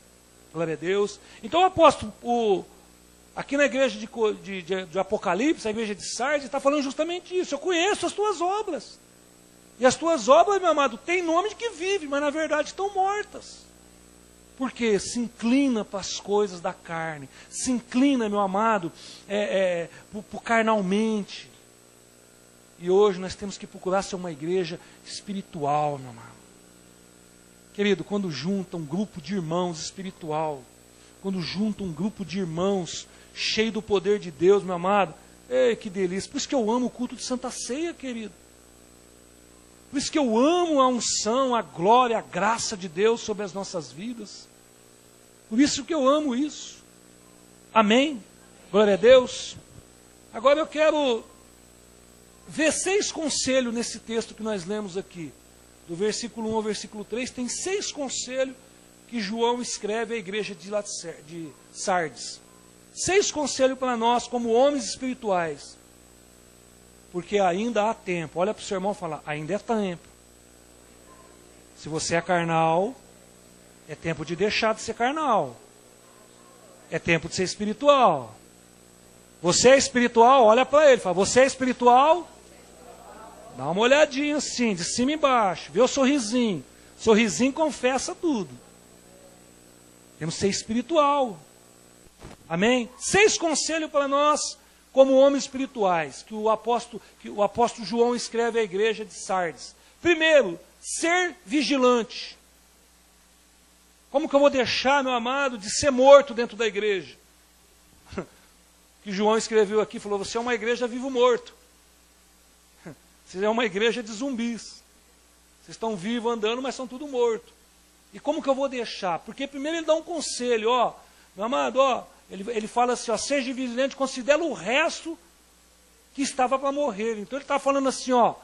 Glória a Deus. Então o apóstolo, aqui na igreja de Apocalipse, a igreja de Sardes, está falando justamente isso. Eu conheço as tuas obras. E as tuas obras, meu amado, têm nome de que vive, mas na verdade estão mortas. Porque se inclina para as coisas da carne. Se inclina, meu amado, por carnalmente. E hoje nós temos que procurar ser uma igreja espiritual, meu amado. Querido, quando junta um grupo de irmãos espiritual, quando junta um grupo de irmãos cheio do poder de Deus, meu amado, que delícia. Por isso que eu amo o culto de Santa Ceia, querido. Por isso que eu amo a unção, a glória, a graça de Deus sobre as nossas vidas. Por isso que eu amo isso. Amém? Glória a Deus. Agora eu quero ver 6 conselhos nesse texto que nós lemos aqui. Do versículo 1 ao versículo 3, tem 6 conselhos que João escreve à igreja de Sardes. 6 conselhos para nós como homens espirituais. Porque ainda há tempo. Olha para o seu irmão e fala, ainda é tempo. Se você é carnal, é tempo de deixar de ser carnal. É tempo de ser espiritual. Você é espiritual? Olha para ele, fala, você é espiritual? Dá uma olhadinha assim, de cima e embaixo. Vê o sorrisinho. Sorrisinho confessa tudo. Temos que ser espiritual. Amém? 6 conselhos para nós como homens espirituais, que o apóstolo João escreve à igreja de Sardes. Primeiro, ser vigilante. Como que eu vou deixar, meu amado, de ser morto dentro da igreja? Que João escreveu aqui, falou, você é uma igreja vivo-morto. Você é uma igreja de zumbis. Vocês estão vivos andando, mas são tudo morto. E como que eu vou deixar? Porque primeiro ele dá um conselho, meu amado, ele fala assim, seja vigilante, considera o resto que estava para morrer. Então ele está falando assim, há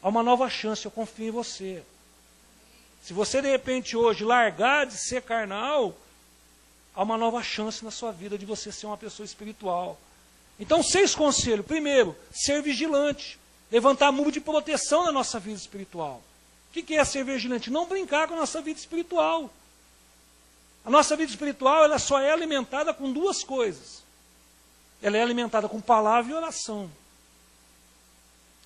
uma nova chance, eu confio em você. Se você de repente hoje largar de ser carnal, há uma nova chance na sua vida de você ser uma pessoa espiritual. Então 6 conselhos. Primeiro, ser vigilante. Levantar muro de proteção na nossa vida espiritual. O que é ser vigilante? Não brincar com a nossa vida espiritual. A nossa vida espiritual ela só é alimentada com 2 coisas. Ela é alimentada com palavra e oração.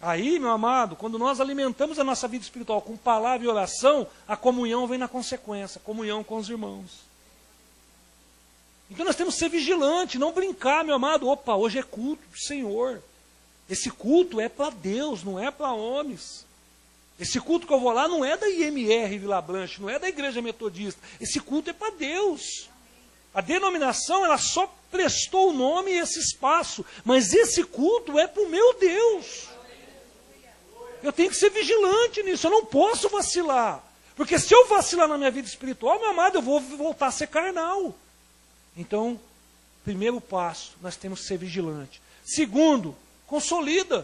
Aí, meu amado, quando nós alimentamos a nossa vida espiritual com palavra e oração, a comunhão vem na consequência, a comunhão com os irmãos. Então nós temos que ser vigilantes, não brincar, meu amado. Opa, hoje é culto do Senhor. Esse culto é para Deus, não é para homens. Esse culto que eu vou lá não é da IMR Vila Blanche, não é da Igreja Metodista. Esse culto é para Deus. A denominação, ela só prestou o nome e esse espaço, mas esse culto é para o meu Deus. Eu tenho que ser vigilante nisso, eu não posso vacilar. Porque se eu vacilar na minha vida espiritual, meu amado, eu vou voltar a ser carnal. Então, primeiro passo, nós temos que ser vigilantes. Segundo, consolida.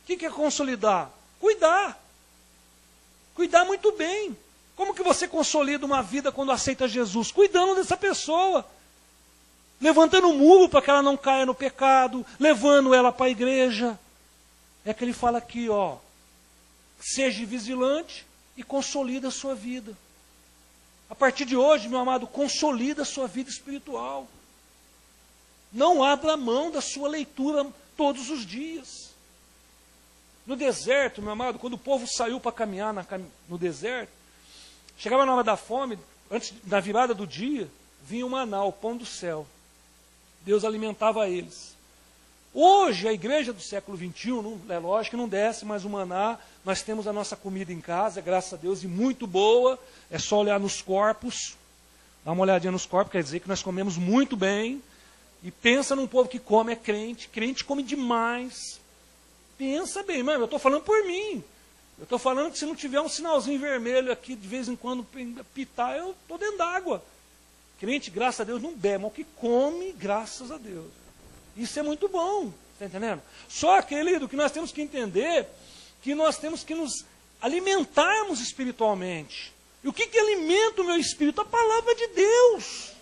O que é consolidar? Cuidar. Cuidar muito bem. Como que você consolida uma vida quando aceita Jesus? Cuidando dessa pessoa. Levantando o muro para que ela não caia no pecado. Levando ela para a igreja. É que ele fala aqui, ó. Seja vigilante e consolida a sua vida. A partir de hoje, meu amado, consolida a sua vida espiritual. Não abra mão da sua leitura todos os dias. No deserto, meu amado, quando o povo saiu para caminhar no deserto, chegava na hora da fome, antes da virada do dia, vinha o maná, o pão do céu. Deus alimentava eles. Hoje, a igreja do século XXI, é lógico que não desce mais o maná, nós temos a nossa comida em casa, graças a Deus, e muito boa, é só olhar nos corpos, dá uma olhadinha nos corpos, quer dizer que nós comemos muito bem, e pensa num povo que come, é crente come demais. Pensa bem, mano, eu estou falando por mim. Eu estou falando que se não tiver um sinalzinho vermelho aqui, de vez em quando pitar, eu estou dentro d'água. Crente, graças a Deus, não bebe, mas o que come, graças a Deus. Isso é muito bom, está entendendo? Só, querido, que nós temos que entender que nós temos que nos alimentarmos espiritualmente. E o que alimenta o meu espírito? A palavra de Deus.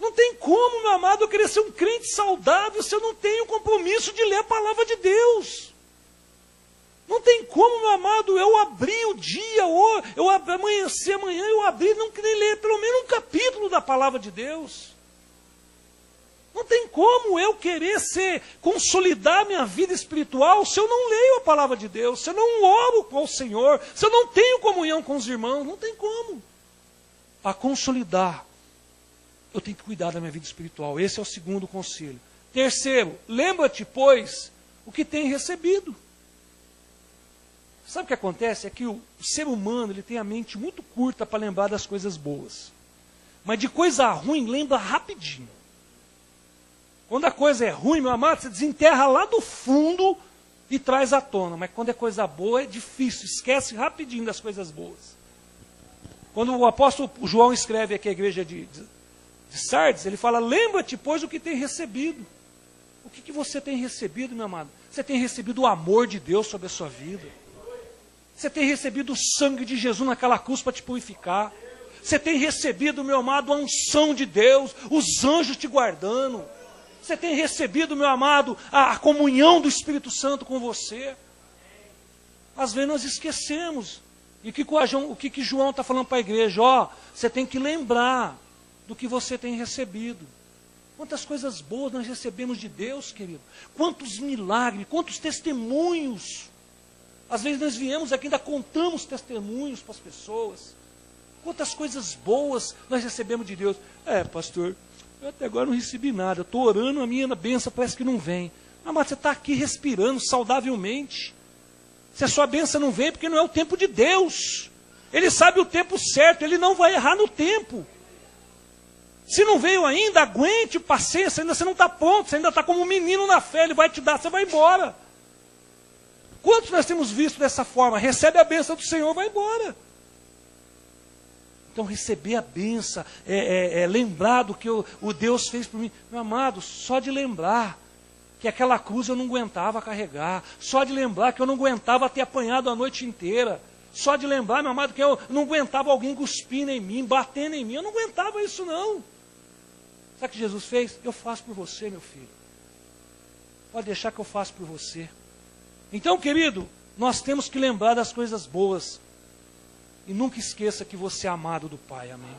Não tem como, meu amado, eu querer ser um crente saudável se eu não tenho o compromisso de ler a palavra de Deus. Não tem como, meu amado, eu abrir o dia, ou eu amanhecer amanhã, eu abrir e não querer ler pelo menos um capítulo da palavra de Deus. Não tem como eu querer consolidar minha vida espiritual se eu não leio a palavra de Deus, se eu não oro com o Senhor, se eu não tenho comunhão com os irmãos, não tem como. Para consolidar, eu tenho que cuidar da minha vida espiritual. Esse é o segundo conselho. Terceiro, lembra-te, pois, o que tem recebido. Sabe o que acontece? É que o ser humano ele tem a mente muito curta para lembrar das coisas boas. Mas de coisa ruim, lembra rapidinho. Quando a coisa é ruim, meu amado, você desenterra lá do fundo e traz à tona. Mas quando é coisa boa, é difícil. Esquece rapidinho das coisas boas. Quando o apóstolo João escreve aqui a igreja de Sardes, ele fala, lembra-te, pois, o que tem recebido. O que você tem recebido, meu amado? Você tem recebido o amor de Deus sobre a sua vida. Você tem recebido o sangue de Jesus naquela cruz para te purificar. Você tem recebido, meu amado, a unção de Deus, os anjos te guardando. Você tem recebido, meu amado, a comunhão do Espírito Santo com você. Às vezes nós esquecemos. E o que João está falando para a igreja? Ó, você tem que lembrar do que você tem recebido. Quantas coisas boas nós recebemos de Deus, querido. Quantos milagres, quantos testemunhos. Às vezes nós viemos aqui e ainda contamos testemunhos para as pessoas. Quantas coisas boas nós recebemos de Deus. Pastor, eu até agora não recebi nada. Estou orando, a minha bênção parece que não vem. Mas você está aqui respirando saudavelmente. Se a sua bênção não vem, porque não é o tempo de Deus. Ele sabe o tempo certo, Ele não vai errar no tempo. Se não veio ainda, aguente, paciência, ainda você não está pronto, você ainda está como um menino na fé, Ele vai te dar, você vai embora. Quantos nós temos visto dessa forma? Recebe a bênção do Senhor, vai embora. Então receber a bênção, lembrar do que o Deus fez por mim. Meu amado, só de lembrar que aquela cruz eu não aguentava carregar, só de lembrar que eu não aguentava ter apanhado a noite inteira, só de lembrar, meu amado, que eu não aguentava alguém cuspindo em mim, batendo em mim, eu não aguentava isso não. Sabe o que Jesus fez? Eu faço por você, meu filho. Pode deixar que eu faço por você. Então, querido, nós temos que lembrar das coisas boas. E nunca esqueça que você é amado do Pai, amém?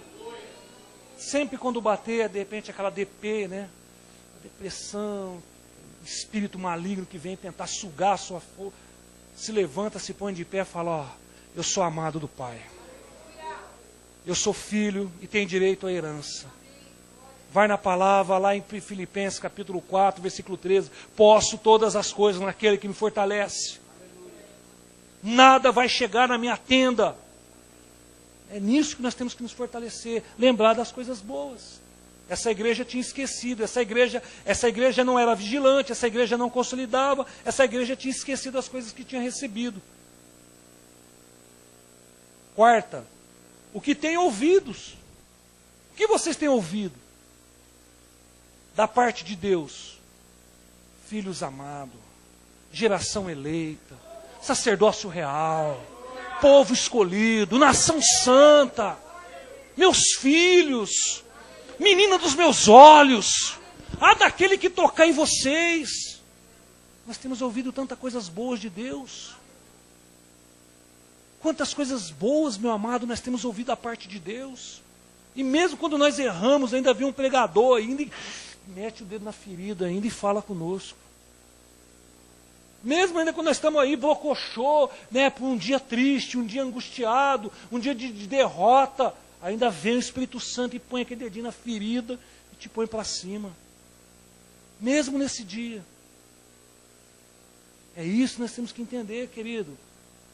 Sempre quando bater, de repente, aquela DP, né? Depressão, espírito maligno que vem tentar sugar a sua força, se levanta, se põe de pé e fala, ó, eu sou amado do Pai. Eu sou filho e tenho direito à herança. Vai na palavra, lá em Filipenses capítulo 4, versículo 13. Posso todas as coisas naquele que me fortalece. Nada vai chegar na minha tenda. É nisso que nós temos que nos fortalecer. Lembrar das coisas boas. Essa igreja tinha esquecido. Essa igreja não era vigilante. Essa igreja não consolidava. Essa igreja tinha esquecido as coisas que tinha recebido. Quarta, o que tem ouvidos. O que vocês têm ouvido? Da parte de Deus. Filhos amados. Geração eleita. Sacerdócio real. Povo escolhido. Nação santa. Meus filhos. Menina dos meus olhos. Ah, daquele que tocar em vocês. Nós temos ouvido tantas coisas boas de Deus. Quantas coisas boas, meu amado, nós temos ouvido da parte de Deus. E mesmo quando nós erramos, ainda vem um pregador ainda e mete o dedo na ferida ainda e fala conosco. Mesmo ainda quando nós estamos aí, brocochô, né, por um dia triste, um dia angustiado, um dia de derrota, ainda vem o Espírito Santo e põe aquele dedinho na ferida e te põe para cima. Mesmo nesse dia. É isso que nós temos que entender, querido.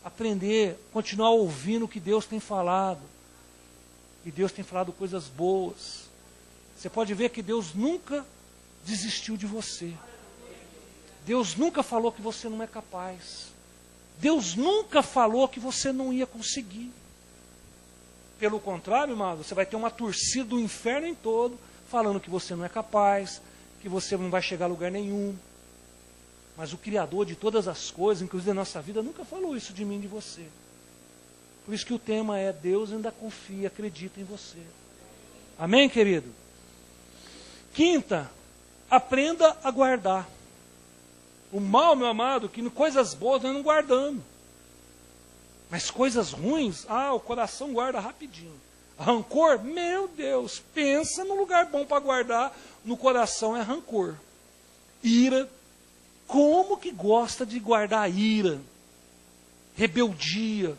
Aprender, continuar ouvindo o que Deus tem falado. E Deus tem falado coisas boas. Você pode ver que Deus nunca desistiu de você. Deus nunca falou que você não é capaz. Deus nunca falou que você não ia conseguir. Pelo contrário, amado, você vai ter uma torcida do inferno em todo, falando que você não é capaz, que você não vai chegar a lugar nenhum. Mas o Criador de todas as coisas, inclusive da nossa vida, nunca falou isso de mim e de você. Por isso que o tema é Deus ainda confia, acredita em você. Amém, querido? Quinta, aprenda a guardar. O mal, meu amado, que coisas boas nós não guardamos. Mas coisas ruins, o coração guarda rapidinho. Rancor, meu Deus, pensa no lugar bom para guardar, no coração é rancor. Ira, como que gosta de guardar ira? Rebeldia.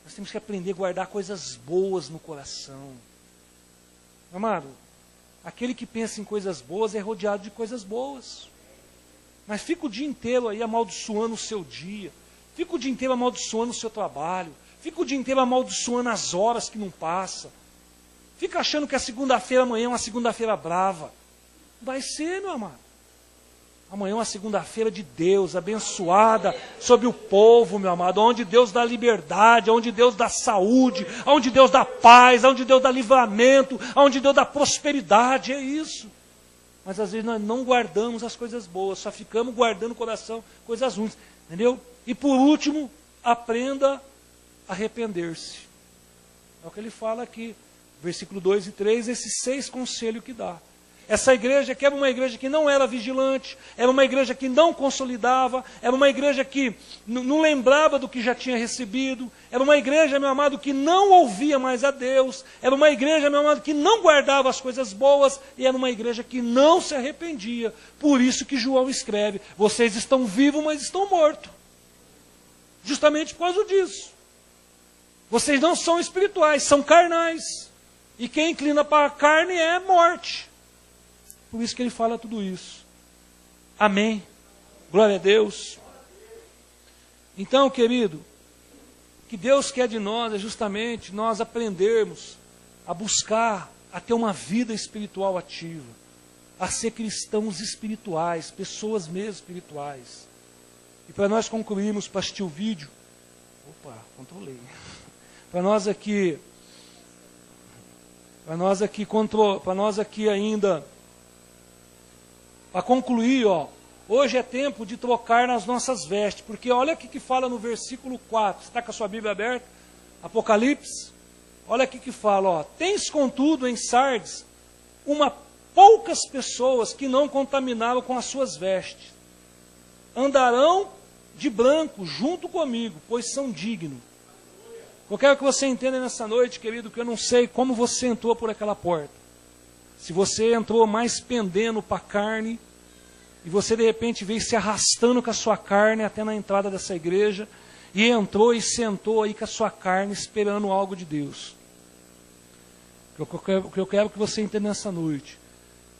Nós temos que aprender a guardar coisas boas no coração. Amado, aquele que pensa em coisas boas é rodeado de coisas boas. Mas fica o dia inteiro aí amaldiçoando o seu dia. Fica o dia inteiro amaldiçoando o seu trabalho. Fica o dia inteiro amaldiçoando as horas que não passam. Fica achando que a segunda-feira amanhã é uma segunda-feira brava. Vai ser, meu amado. Amanhã é uma segunda-feira de Deus, abençoada sobre o povo, meu amado. Onde Deus dá liberdade, onde Deus dá saúde, onde Deus dá paz, onde Deus dá livramento, onde Deus dá prosperidade, é isso. Mas às vezes nós não guardamos as coisas boas, só ficamos guardando no coração coisas ruins, entendeu? E por último, aprenda a arrepender-se. É o que ele fala aqui, versículo 2 e 3, esses 6 conselhos que dá. Essa igreja que era uma igreja que não era vigilante, era uma igreja que não consolidava, era uma igreja que não lembrava do que já tinha recebido, era uma igreja, meu amado, que não ouvia mais a Deus, era uma igreja, meu amado, que não guardava as coisas boas, e era uma igreja que não se arrependia. Por isso que João escreve, vocês estão vivos, mas estão mortos. Justamente por causa disso. Vocês não são espirituais, são carnais. E quem inclina para a carne é morte. Por isso que ele fala tudo isso. Amém. Glória a Deus. Então, querido, o que Deus quer de nós é justamente nós aprendermos a buscar, a ter uma vida espiritual ativa, a ser cristãos espirituais, pessoas mesmo espirituais. E para nós concluirmos, para assistir o vídeo, controlei. Para nós aqui ainda, para concluir, hoje é tempo de trocar nas nossas vestes, porque olha o que fala no versículo 4, está com a sua Bíblia aberta? Apocalipse, olha o que fala, tens contudo em Sardes poucas pessoas que não contaminaram com as suas vestes, andarão de branco junto comigo, pois são dignos. Eu quero que você entenda nessa noite, querido, que eu não sei como você entrou por aquela porta. Se você entrou mais pendendo para a carne, e você de repente veio se arrastando com a sua carne até na entrada dessa igreja, e entrou e sentou aí com a sua carne esperando algo de Deus. O que eu quero que você entenda nessa noite,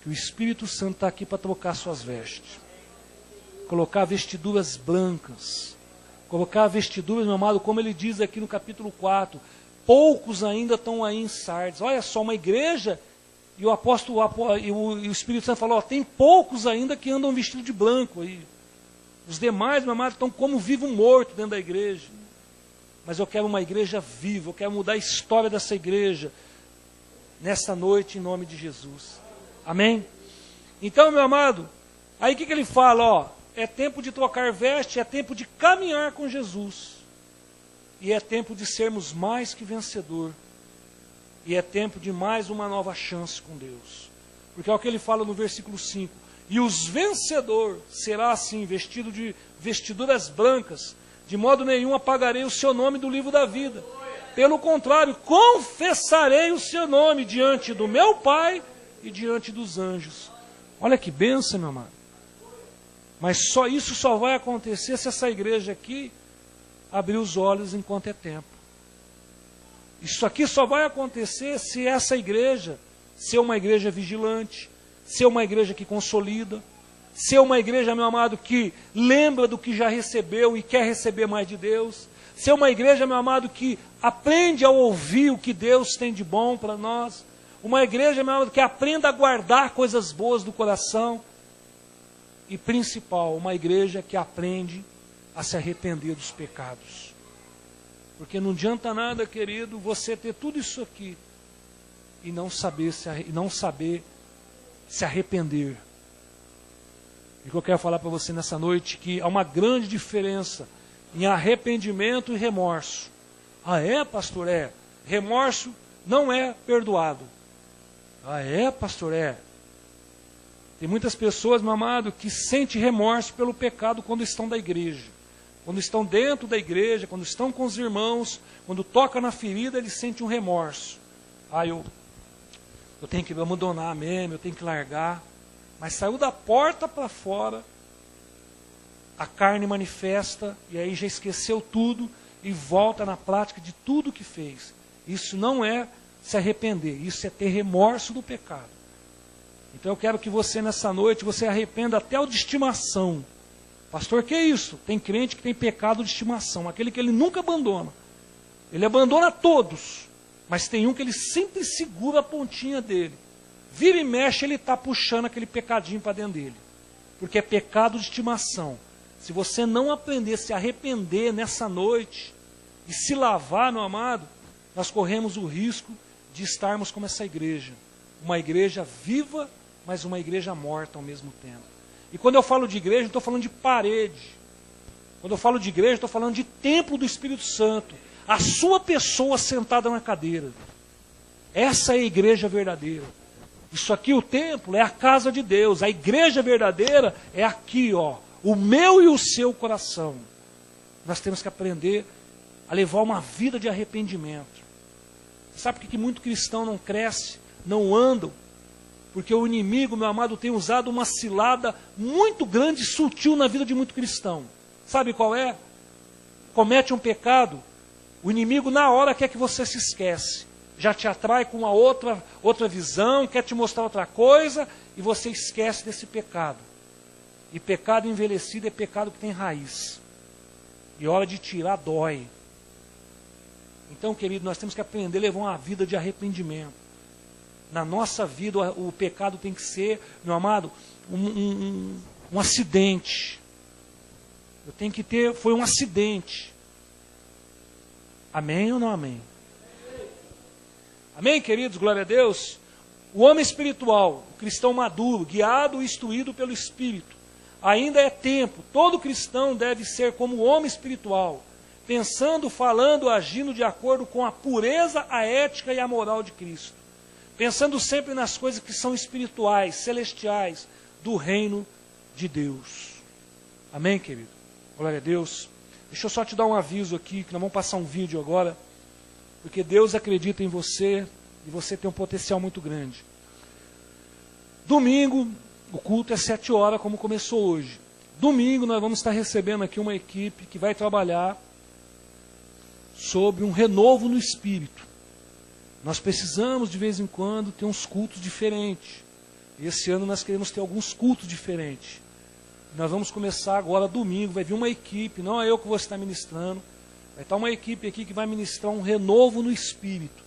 que o Espírito Santo está aqui para trocar suas vestes, colocar vestiduras brancas, colocar vestiduras, meu amado, como ele diz aqui no capítulo 4, poucos ainda estão aí em Sardes. Olha só, uma igreja, e o apóstolo e o Espírito Santo falou, tem poucos ainda que andam vestidos de branco aí. Os demais, meu amado, estão como vivo morto dentro da igreja. Mas eu quero uma igreja viva, eu quero mudar a história dessa igreja nessa noite em nome de Jesus. Amém? Então, meu amado, aí o que ele fala? Ó, é tempo de trocar veste, é tempo de caminhar com Jesus. E é tempo de sermos mais que vencedor. E é tempo de mais uma nova chance com Deus. Porque é o que ele fala no versículo 5. E os vencedor será assim, vestido de vestiduras brancas, de modo nenhum apagarei o seu nome do livro da vida. Pelo contrário, confessarei o seu nome diante do meu Pai e diante dos anjos. Olha que bênção, meu amado. Mas isso só vai acontecer se essa igreja aqui abrir os olhos enquanto é tempo. Isso aqui só vai acontecer se essa igreja ser uma igreja vigilante, ser uma igreja que consolida, ser uma igreja, meu amado, que lembra do que já recebeu e quer receber mais de Deus, ser uma igreja, meu amado, que aprende a ouvir o que Deus tem de bom para nós, uma igreja, meu amado, que aprenda a guardar coisas boas do coração, e principal, uma igreja que aprende a se arrepender dos pecados. Porque não adianta nada, querido, você ter tudo isso aqui e não saber se arrepender. E o que eu quero falar para você nessa noite, que há uma grande diferença em arrependimento e remorso. Ah, é, pastor? É. Remorso não é perdoado. Ah, é, pastor? É. Tem muitas pessoas, meu amado, que sentem remorso pelo pecado quando estão da igreja. Quando estão dentro da igreja, quando estão com os irmãos, quando toca na ferida, eles sentem um remorso. Ah, eu tenho que abandonar mesmo, eu tenho que largar. Mas saiu da porta para fora, a carne manifesta, e aí já esqueceu tudo, e volta na prática de tudo que fez. Isso não é se arrepender, isso é ter remorso do pecado. Então eu quero que você nessa noite, você arrependa até o de estimação. Pastor, que é isso? Tem crente que tem pecado de estimação, aquele que ele nunca abandona. Ele abandona todos, mas tem um que ele sempre segura a pontinha dele. Vira e mexe, ele está puxando aquele pecadinho para dentro dele. Porque é pecado de estimação. Se você não aprender a se arrepender nessa noite e se lavar, meu amado, nós corremos o risco de estarmos como essa igreja. Uma igreja viva, mas uma igreja morta ao mesmo tempo. E quando eu falo de igreja, não estou falando de parede. Quando eu falo de igreja, estou falando de templo do Espírito Santo. A sua pessoa sentada na cadeira. Essa é a igreja verdadeira. Isso aqui, o templo, é a casa de Deus. A igreja verdadeira é aqui, ó. O meu e o seu coração. Nós temos que aprender a levar uma vida de arrependimento. Sabe por que muito cristão não cresce, não andam? Porque o inimigo, meu amado, tem usado uma cilada muito grande e sutil na vida de muito cristão. Sabe qual é? Comete um pecado, o inimigo na hora quer que você se esquece. Já te atrai com uma outra visão, quer te mostrar outra coisa, e você esquece desse pecado. E pecado envelhecido é pecado que tem raiz. E hora de tirar dói. Então, querido, nós temos que aprender a levar uma vida de arrependimento. Na nossa vida, o pecado tem que ser, meu amado, um acidente. Eu tenho que ter, foi um acidente. Amém ou não amém? Amém, queridos? Glória a Deus. O homem espiritual, o cristão maduro, guiado e instruído pelo Espírito. Ainda é tempo, todo cristão deve ser como o homem espiritual, pensando, falando, agindo de acordo com a pureza, a ética e a moral de Cristo. Pensando sempre nas coisas que são espirituais, celestiais, do reino de Deus. Amém, querido? Glória a Deus. Deixa eu só te dar um aviso aqui, que nós vamos passar um vídeo agora, porque Deus acredita em você e você tem um potencial muito grande. Domingo, O culto é 7 horas, como começou hoje. Domingo nós vamos estar recebendo aqui uma equipe que vai trabalhar sobre um renovo no espírito. Nós precisamos de vez em quando ter uns cultos diferentes. E esse ano nós queremos ter alguns cultos diferentes. Nós vamos começar agora domingo, vai vir uma equipe, não é eu que vou estar ministrando, vai estar uma equipe aqui que vai ministrar um renovo no espírito.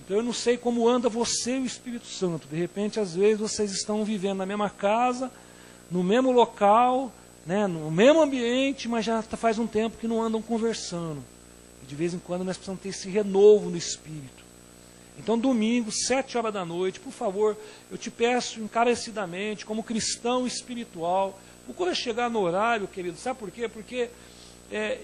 Então eu não sei como anda você e o Espírito Santo. De repente, às vezes, vocês estão vivendo na mesma casa, no mesmo local, né, no mesmo ambiente, mas já faz um tempo que não andam conversando. E de vez em quando nós precisamos ter esse renovo no espírito. Então, domingo, 7 horas da noite, por favor, eu te peço encarecidamente, como cristão espiritual, procura chegar no horário, querido. Sabe por quê? Porque,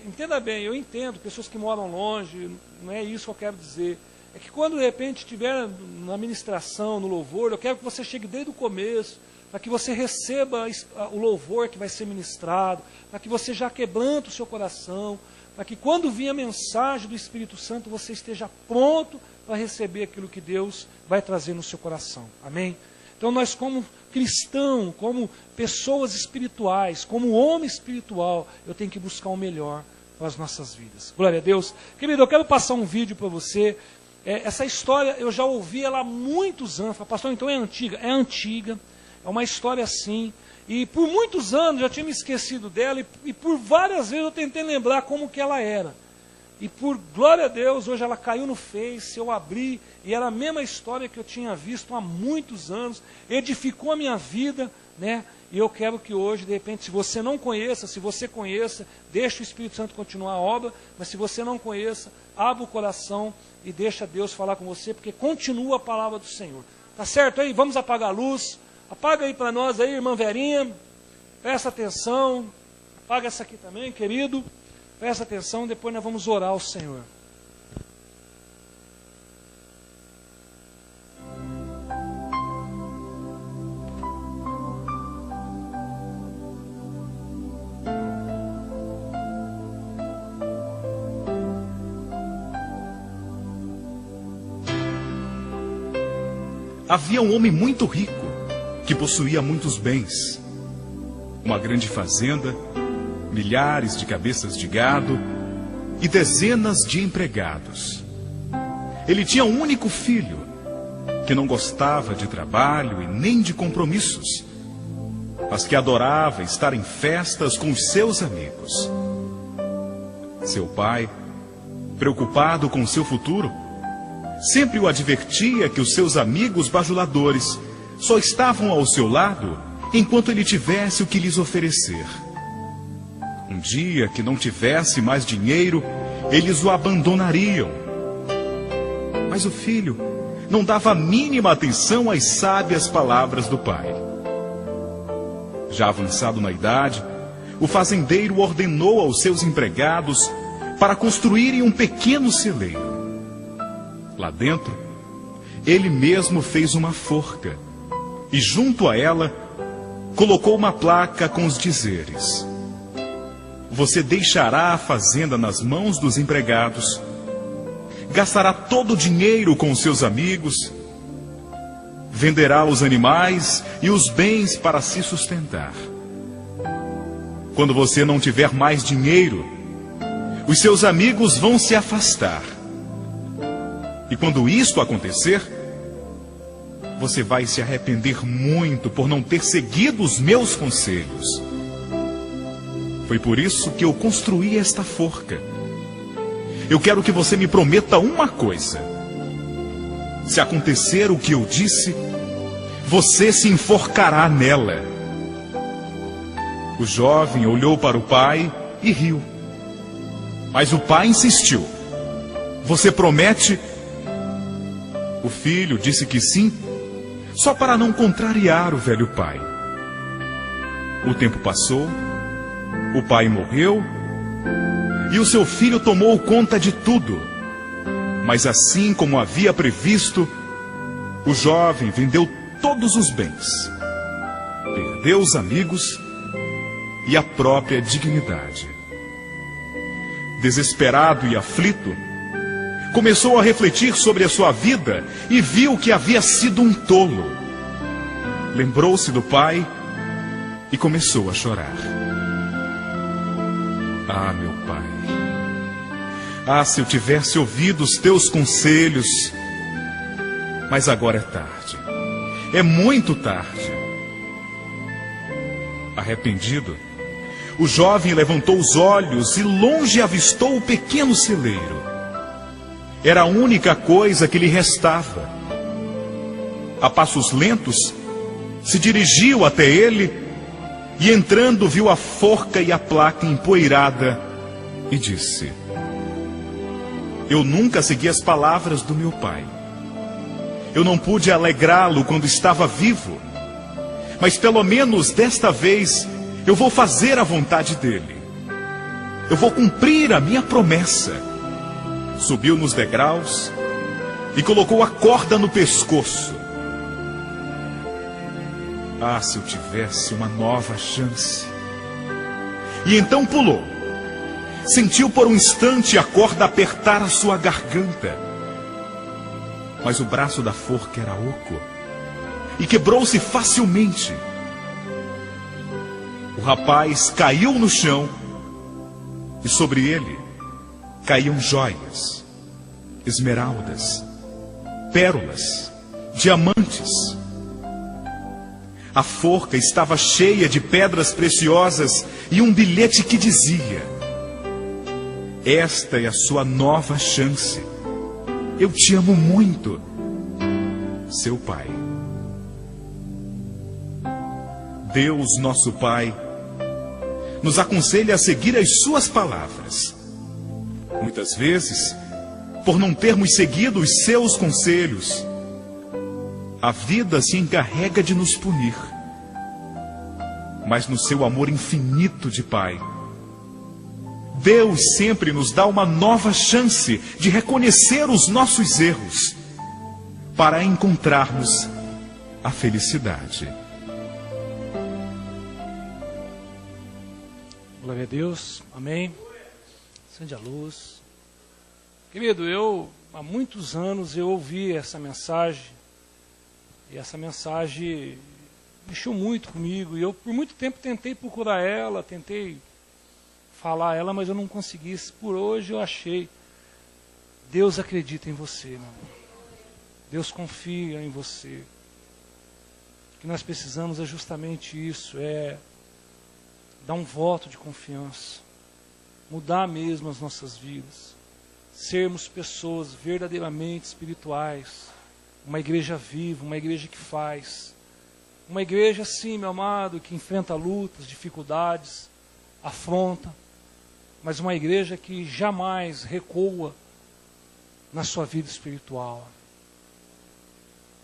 entenda bem, eu entendo pessoas que moram longe, não é isso que eu quero dizer. É que quando de repente estiver na ministração, no louvor, eu quero que você chegue desde o começo, para que você receba o louvor que vai ser ministrado, para que você já quebrante o seu coração, para que quando vir a mensagem do Espírito Santo, você esteja pronto para receber aquilo que Deus vai trazer no seu coração. Amém? Então nós, como cristão, como pessoas espirituais, como homem espiritual, eu tenho que buscar o melhor para as nossas vidas. Glória a Deus. Querido, eu quero passar um vídeo para você. Essa história eu já ouvi ela há muitos anos. Pastor, então é antiga? É antiga. É uma história assim. E por muitos anos eu tinha me esquecido dela. E por várias vezes eu tentei lembrar como que ela era. E por glória a Deus, hoje ela caiu no Face, eu abri, e era a mesma história que eu tinha visto há muitos anos, edificou a minha vida, né? E eu quero que hoje, de repente, se você não conheça, se você conheça, deixa o Espírito Santo continuar a obra, mas se você não conheça, abra o coração e deixa Deus falar com você, porque continua a palavra do Senhor. Tá certo aí? Vamos apagar a luz. Apaga aí para nós aí, irmã Verinha. Presta atenção. Apaga essa aqui também, querido. Presta atenção, depois nós vamos orar ao Senhor. Havia um homem muito rico, que possuía muitos bens, uma grande fazenda, milhares de cabeças de gado e dezenas de empregados. Ele tinha um único filho, que não gostava de trabalho e nem de compromissos, mas que adorava estar em festas com os seus amigos. Seu pai, preocupado com seu futuro, sempre o advertia que os seus amigos bajuladores só estavam ao seu lado enquanto ele tivesse o que lhes oferecer. Um dia que não tivesse mais dinheiro, eles o abandonariam. Mas o filho não dava a mínima atenção às sábias palavras do pai. Já avançado na idade, o fazendeiro ordenou aos seus empregados para construírem um pequeno celeiro. Lá dentro, ele mesmo fez uma forca e junto a ela colocou uma placa com os dizeres: você deixará a fazenda nas mãos dos empregados, gastará todo o dinheiro com os seus amigos, venderá os animais e os bens para se sustentar. Quando você não tiver mais dinheiro, os seus amigos vão se afastar. E quando isto acontecer, você vai se arrepender muito por não ter seguido os meus conselhos. Foi por isso que eu construí esta forca. Eu quero que você me prometa uma coisa. Se acontecer o que eu disse, você se enforcará nela. O jovem olhou para o pai e riu. Mas o pai insistiu: você promete? O filho disse que sim, só para não contrariar o velho pai. O tempo passou, o pai morreu, e o seu filho tomou conta de tudo. Mas assim como havia previsto, o jovem vendeu todos os bens, perdeu os amigos e a própria dignidade. Desesperado e aflito, começou a refletir sobre a sua vida e viu que havia sido um tolo. lembrou-se do pai e começou a chorar. Ah, meu pai, ah, se eu tivesse ouvido os teus conselhos, mas agora é tarde, é muito tarde. Arrependido, o jovem levantou os olhos e longe avistou o pequeno celeiro. Era a única coisa que lhe restava. A passos lentos, se dirigiu até ele e, entrando, viu a forca e a placa empoeirada e disse: eu nunca segui as palavras do meu pai. Eu não pude alegrá-lo quando estava vivo, mas pelo menos desta vez eu vou fazer a vontade dele. Eu vou cumprir a minha promessa. Subiu nos degraus e colocou a corda no pescoço. Ah, se eu tivesse uma nova chance. E então pulou. Sentiu por um instante a corda apertar a sua garganta. Mas o braço da forca era oco e quebrou-se facilmente. O rapaz caiu no chão e sobre ele caíam joias, esmeraldas, pérolas, diamantes. A forca estava cheia de pedras preciosas e um bilhete que dizia: esta é a sua nova chance. Eu te amo muito, seu pai. Deus, nosso Pai, nos aconselha a seguir as suas palavras. Muitas vezes, por não termos seguido os seus conselhos, a vida se encarrega de nos punir. Mas no seu amor infinito de Pai, Deus sempre nos dá uma nova chance de reconhecer os nossos erros, para encontrarmos a felicidade. Glória a Deus, amém. Acende a luz. Querido, há muitos anos eu ouvi essa mensagem, e essa mensagem mexeu muito comigo, e eu por muito tempo tentei procurar ela, tentei falar ela, mas eu não consegui. Por hoje eu achei. Deus acredita em você, meu irmão. Deus confia em você. O que nós precisamos é justamente isso, é dar um voto de confiança, mudar mesmo as nossas vidas, sermos pessoas verdadeiramente espirituais, uma igreja viva, uma igreja que faz, uma igreja sim, meu amado, que enfrenta lutas, dificuldades, afronta, mas uma igreja que jamais recua na sua vida espiritual.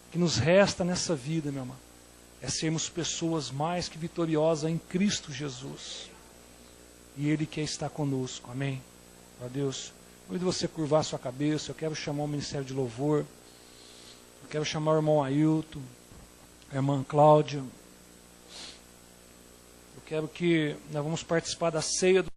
O que nos resta nessa vida, meu amado, é sermos pessoas mais que vitoriosas em Cristo Jesus. E Ele quer estar conosco, amém? Ó Deus, convido você a curvar a sua cabeça. Eu quero chamar o Ministério de Louvor. Eu quero chamar o irmão Ailton, a irmã Cláudia. Eu quero que nós vamos participar da ceia do